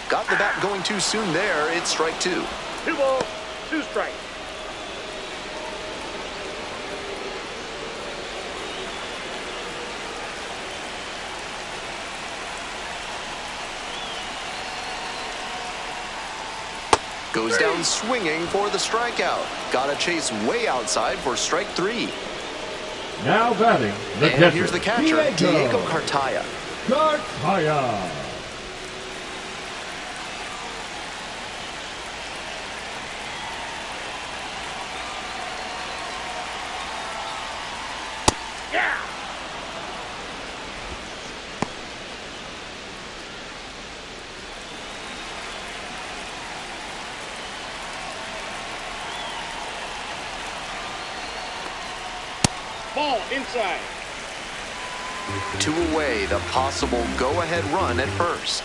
Got the bat going too soon there. It's strike 2. 2 balls, 2 strikes. Goes down swinging for the strikeout. Got to chase way outside for strike 3. Now batting, the catcher. And here's the catcher, Diego Cartaya. Cartaya. Yeah! Ball inside. 2 away, the possible go-ahead run at first.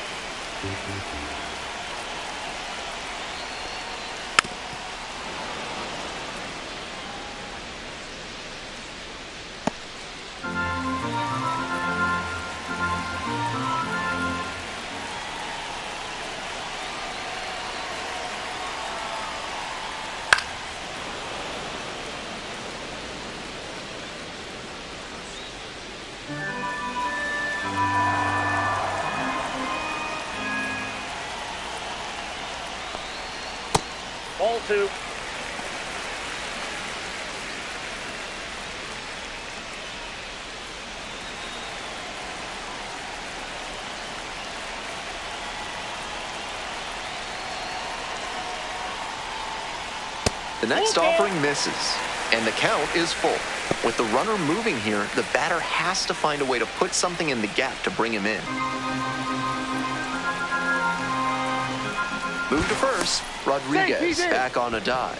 Ball 2. The next offering misses, and the count is full. With the runner moving here, the batter has to find a way to put something in the gap to bring him in. Move to first. Rodriguez back on a dive.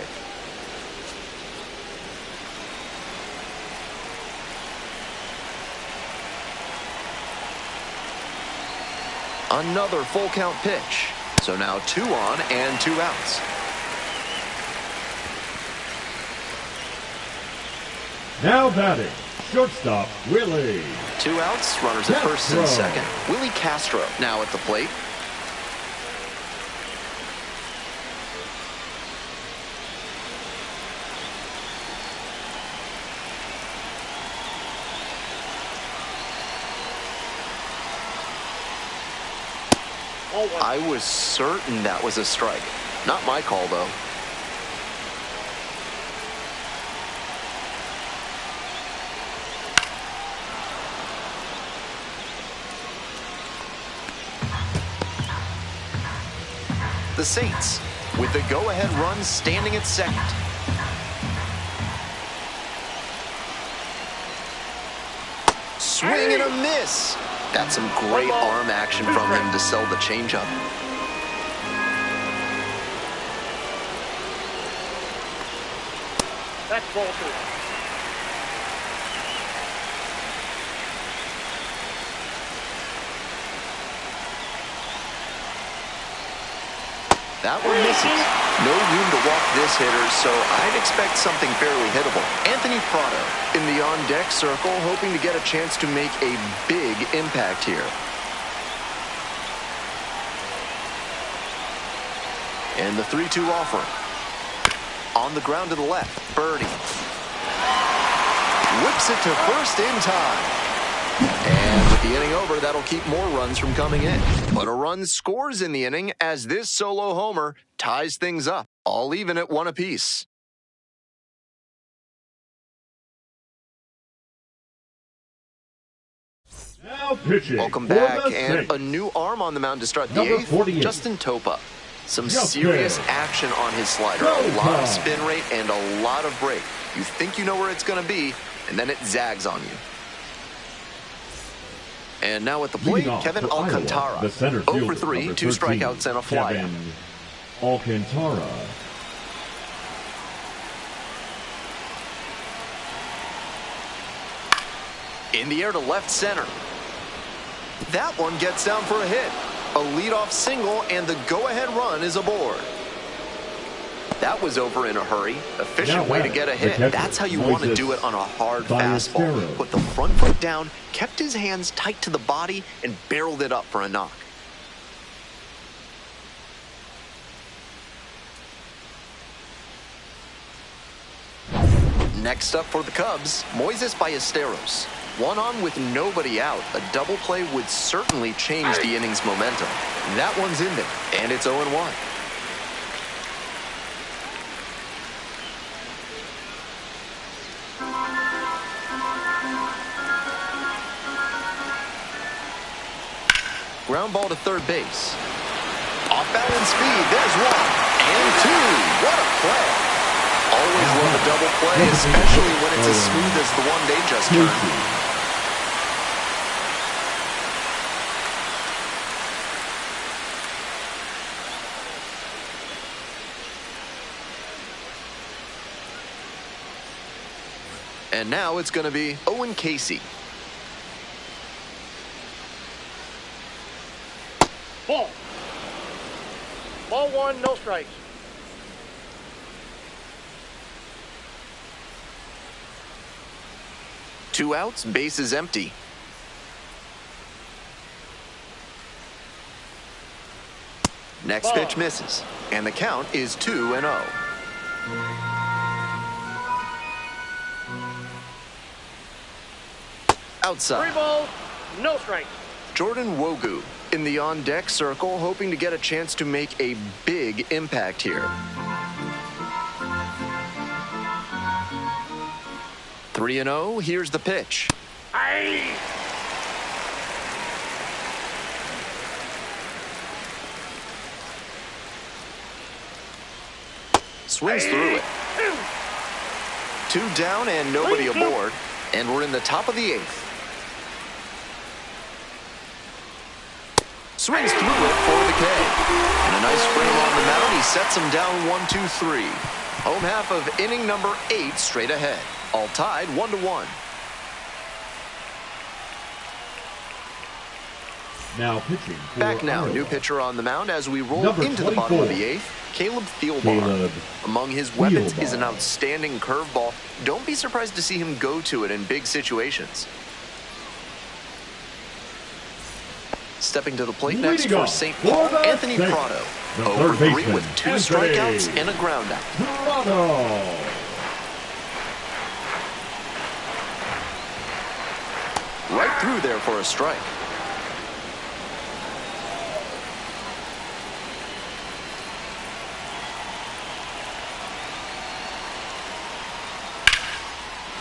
Another full count pitch. So now 2 on and 2 outs. Now batting, shortstop Willie. 2 outs, runners at first and second. Willie Castro now at the plate. I was certain that was a strike. Not my call, though. The Saints, with the go-ahead run standing at second. Swing and a miss. That's some great arm action from him to sell the changeup. That's ball 2. That one misses. No room to walk this hitter, so I'd expect something fairly hittable. Anthony Prado in the on-deck circle, hoping to get a chance to make a big impact here. And the 3-2 offering. On the ground to the left, birdie. Whips it to first in time. And with the inning over, that'll keep more runs from coming in. But a run scores in the inning as this solo homer ties things up, all even at 1 apiece. Now pitching. Welcome back, and a new arm on the mound to start the eighth, Justin Topa. Some serious action on his slider, a lot of spin rate and a lot of break. You think you know where it's going to be, and then it zags on you. And now at the plate, Kevin Alcantara. The center 0 for 3, 2 strikeouts and a fly. Kevin Alcantara. In the air to left center. That one gets down for a hit. A leadoff single, and the go-ahead run is aboard. That was over in a hurry. Efficient way to get a hit. That's how you want to do it on a hard fastball. Put the front foot down, kept his hands tight to the body, and barreled it up for a knock. Next up for the Cubs, Moises Ballesteros. One on with nobody out. A double play would certainly change the inning's momentum. That one's in there, and it's 0-1. Ground ball to third base. Off balance speed, there's 1 and 2. What a play. Always love a double play, especially when it's as smooth as the one they just turned. And now it's going to be Owen Casey. Ball. Ball 1, no strikes. Two outs, bases empty. Next pitch misses, and the count is 2-0. Outside. 3 balls, no strikes. Jordan Wogu in the on-deck circle, hoping to get a chance to make a big impact here. 3-0, here's the pitch. Aye. Swings through it. 2 down and nobody aboard, and we're in the top of the 8th. Swings through it for the K. And a nice frame on the mound. He sets him down 1-2-3. Home half of inning number 8 straight ahead. All tied 1-1. Now pitching. Back now, new pitcher on the mound as we roll into the bottom of the 8th. Caleb Thielbar. Among his weapons is an outstanding curveball. Don't be surprised to see him go to it in big situations. Stepping to the plate next for St. Paul, Anthony Prado. 0 for 3 with 2 strikeouts and a ground out. Prado. Right through there for a strike.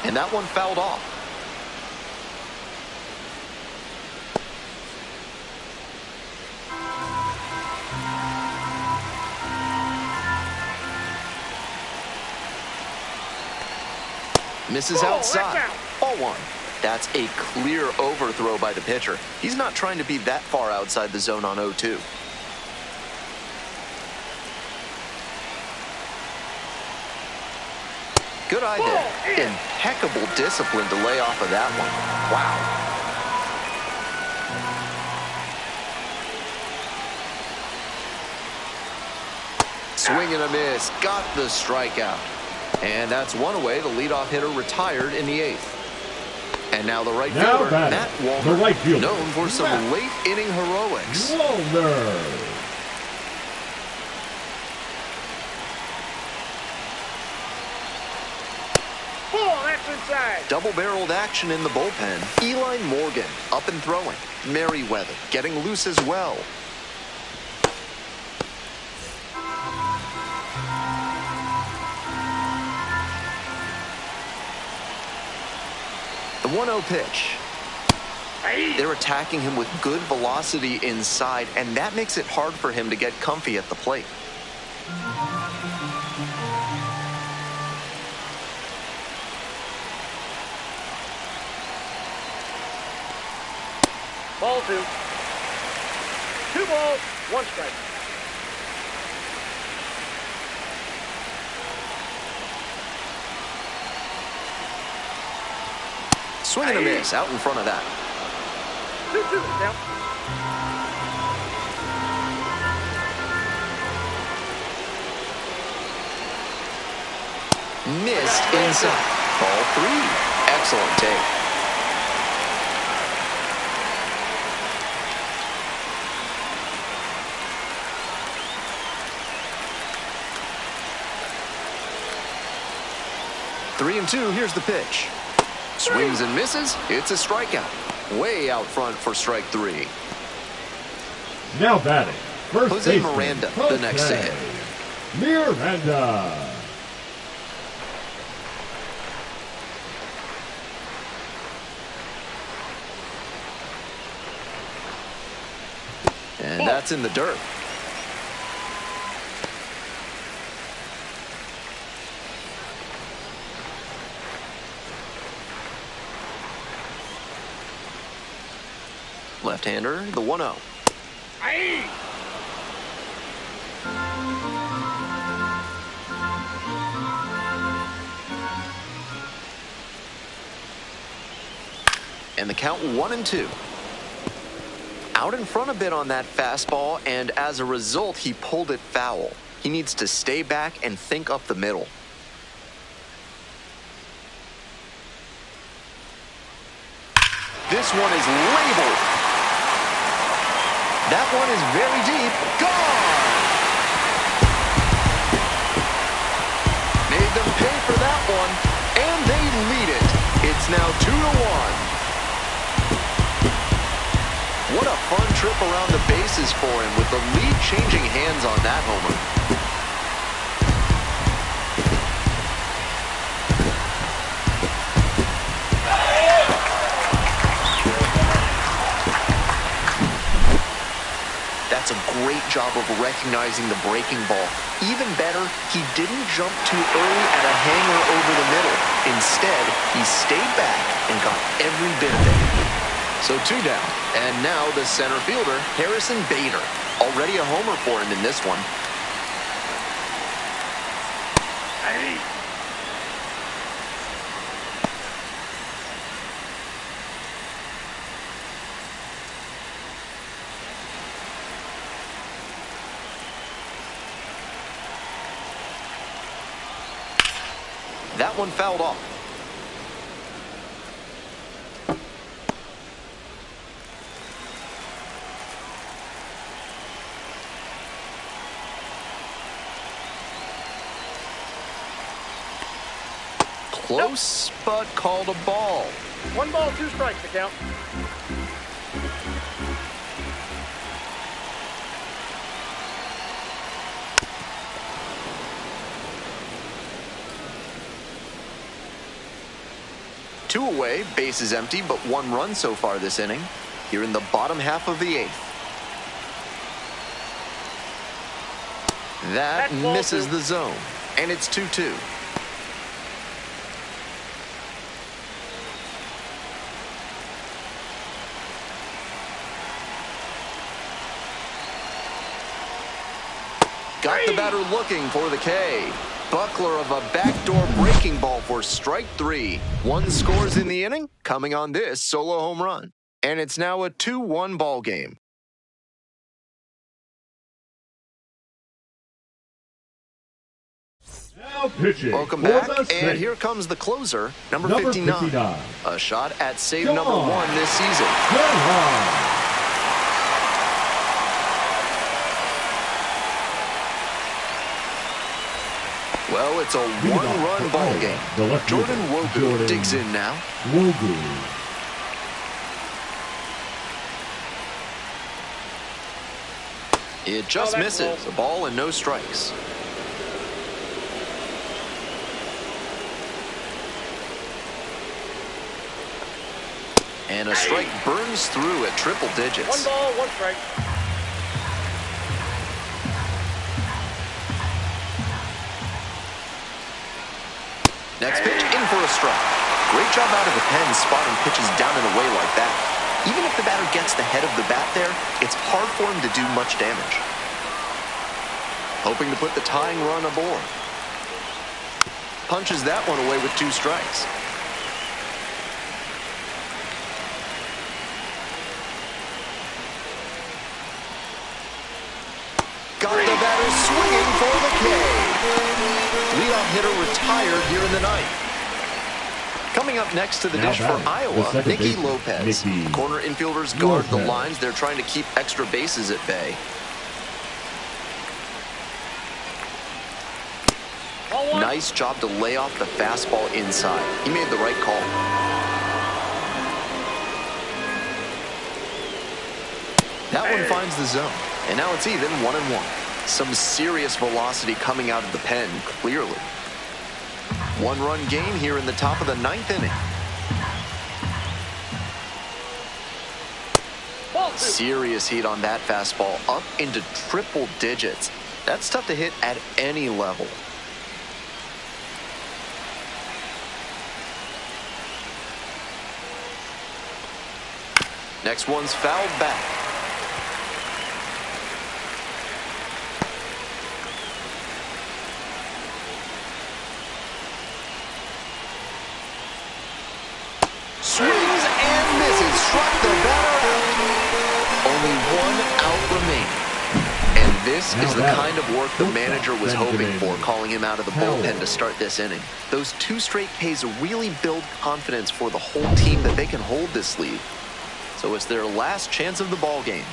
And that one fouled off. Misses outside. Ball 1. That's a clear overthrow by the pitcher. He's not trying to be that far outside the zone on 0-2. Good eye there. Impeccable discipline to lay off of that one. Wow. Swing and a miss. Got the strikeout. And that's one away. The leadoff hitter retired in the 8th. And now the right fielder, Matt Wallner, the right fielder, known for some late inning heroics. Wallner. That's inside. Double-barreled action in the bullpen. Eli Morgan up and throwing. Merriweather getting loose as well. The 1-0 pitch. They're attacking him with good velocity inside, and that makes it hard for him to get comfy at the plate. Ball 2. 2 balls, 1 strike. Swing and a miss out in front of that. 2-2 count. Missed inside. Ball 3. Excellent take. Three and 2. Here's the pitch. Swings and misses. It's a strikeout. Way out front for strike 3. Now batting. First Jose baseman, Miranda, the next to hit. Miranda. And that's in the dirt. Left-hander, the 1-0. And the count 1-2. Out in front a bit on that fastball, and as a result, he pulled it foul. He needs to stay back and think up the middle. This one is labeled. That one is very deep. Gone! Made them pay for that one, and they lead it. It's now 2-1. What a fun trip around the bases for him with the lead changing hands on that homer. That's a great job of recognizing the breaking ball. Even better, he didn't jump too early at a hanger over the middle. Instead, he stayed back and got every bit of it. So 2 down. And now the center fielder, Harrison Bader. Already a homer for him in this one. That one fouled off. Close, but called a ball. 1 ball, 2 strikes to count. Two away, bases empty, but 1 run so far this inning. Here in the bottom half of the 8th. That misses the zone, and it's 2-2. Got the batter looking for the K. Buckler of a backdoor breaking ball for strike 3. 1 scores in the inning, coming on this solo home run. And it's now a 2-1 ball game. Now pitching. Welcome for back, the and Saints, here comes the closer, number number 59. A shot at save John number 1 this season. Glenhard. Well, it's a one-run ball game. Jordan Wogu digs in now. Wogu. It just misses. A ball and no strikes. And a strike burns through at triple digits. 1 ball, 1 strike. Next pitch, in for a strike. Great job out of the pen spotting pitches down and away like that. Even if the batter gets the head of the bat there, it's hard for him to do much damage. Hoping to put the tying run aboard. Punches that one away with 2 strikes. Got the batter swinging for the K. Leadoff hitter retired here in the ninth. Coming up next to the Now dish for batting, Iowa, the second Nicky baseman, Lopez. Nicky Corner infielders guard the Lopez. lines. They're trying to keep extra bases at bay. Ball 1. Nice job to lay off the fastball inside. He made the right call. That one finds the zone. And now it's even 1-1. Some serious velocity coming out of the pen, clearly. 1-run game here in the top of the 9th inning. Ball 2. Serious heat on that fastball, up into triple digits. That's tough to hit at any level. Next one's fouled back. Swings and misses. Struck the batter out. Only 1 out remaining. And this Now is the batting, kind of work the manager was hoping for, Benjamin calling him out of the Powell. bullpen to start this inning. Those 2 straight Ks really build confidence for the whole team that they can hold this lead. So it's their last chance of the ball game.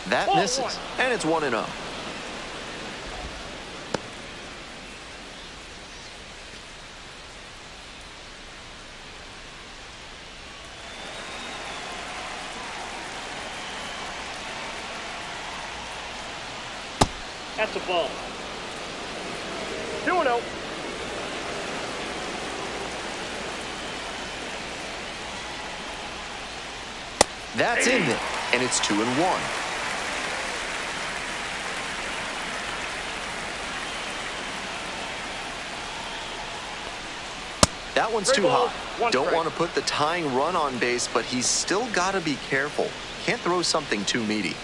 That Ball misses, 1. and it's 1-0. That's a ball. 2-0. That's in there, and it's 2-1. That one's too Ball, high. 1 Don't strike. want to put the tying run on base, but he's still got to be careful. Can't throw something too meaty.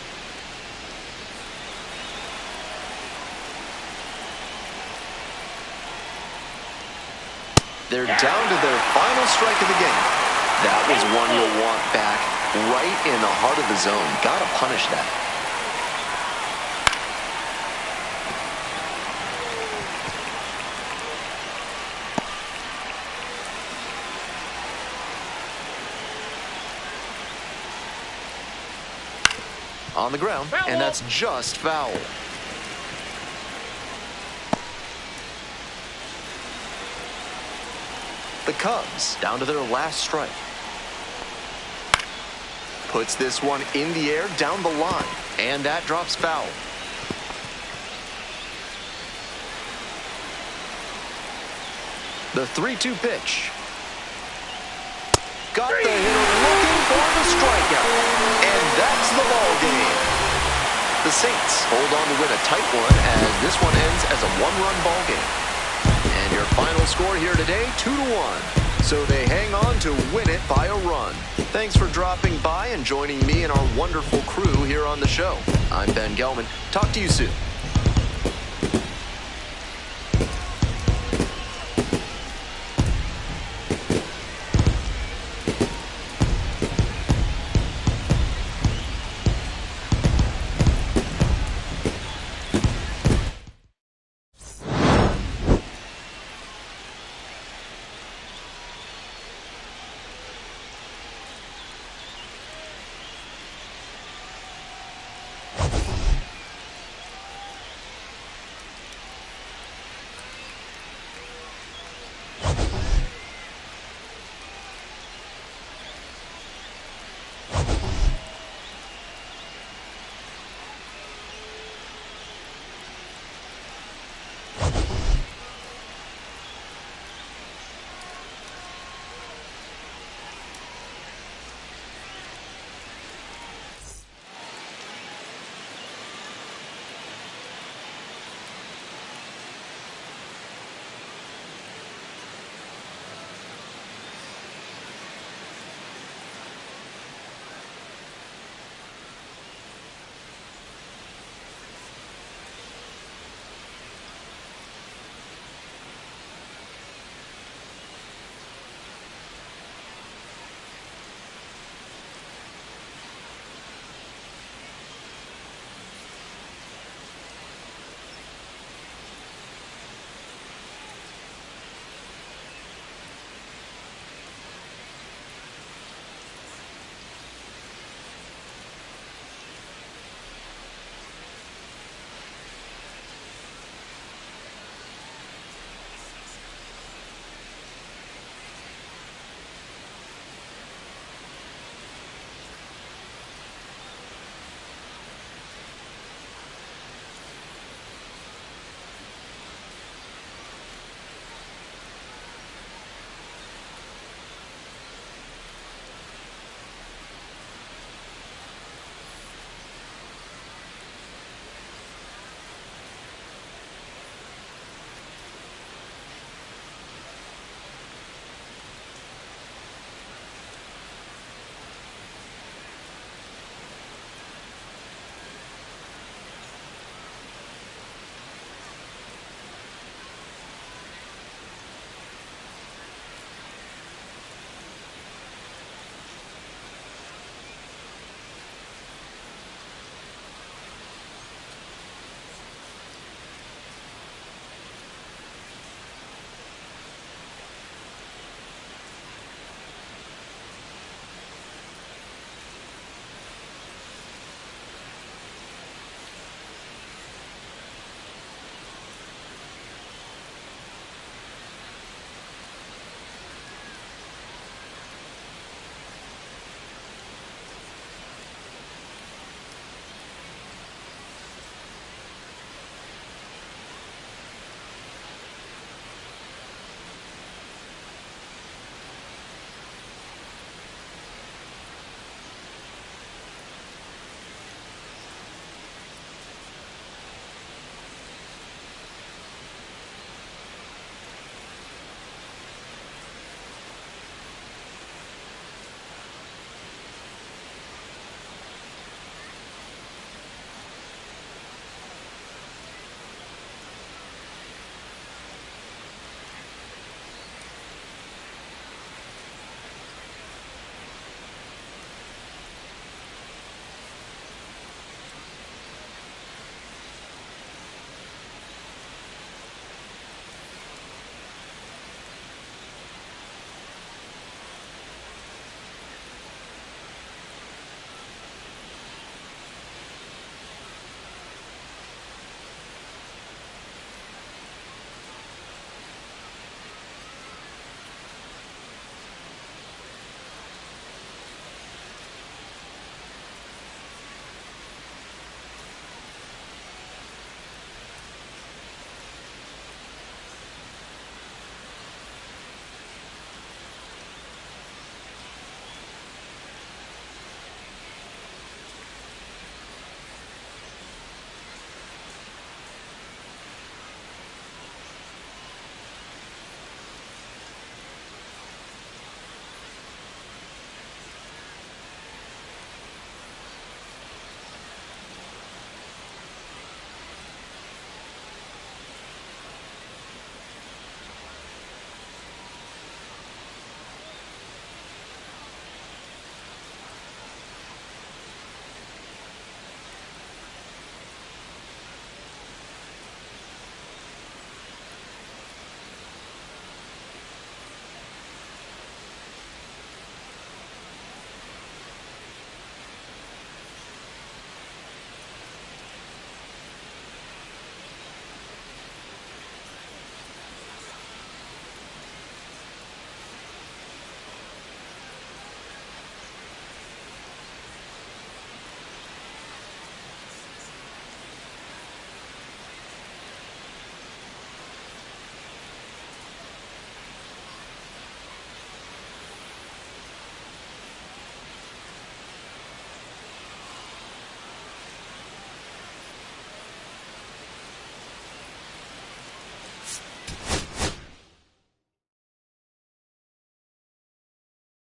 They're down to their final strike of the game. That was one you'll want back right in the heart of the zone. Got to punish that. On the ground, Foul. and that's just foul. The Cubs down to their last strike. Puts this one in the air down the line, and that drops foul. The 3-2 pitch. Got the hitter looking for the strikeout, and that's the ball game. The Saints hold on to win a tight one as this one ends as a 1-run ball game. And your final score here today, 2-1. So they hang on to win it by a run. Thanks for dropping by and joining me and our wonderful crew here on the show. I'm Ben Gelman. Talk to you soon.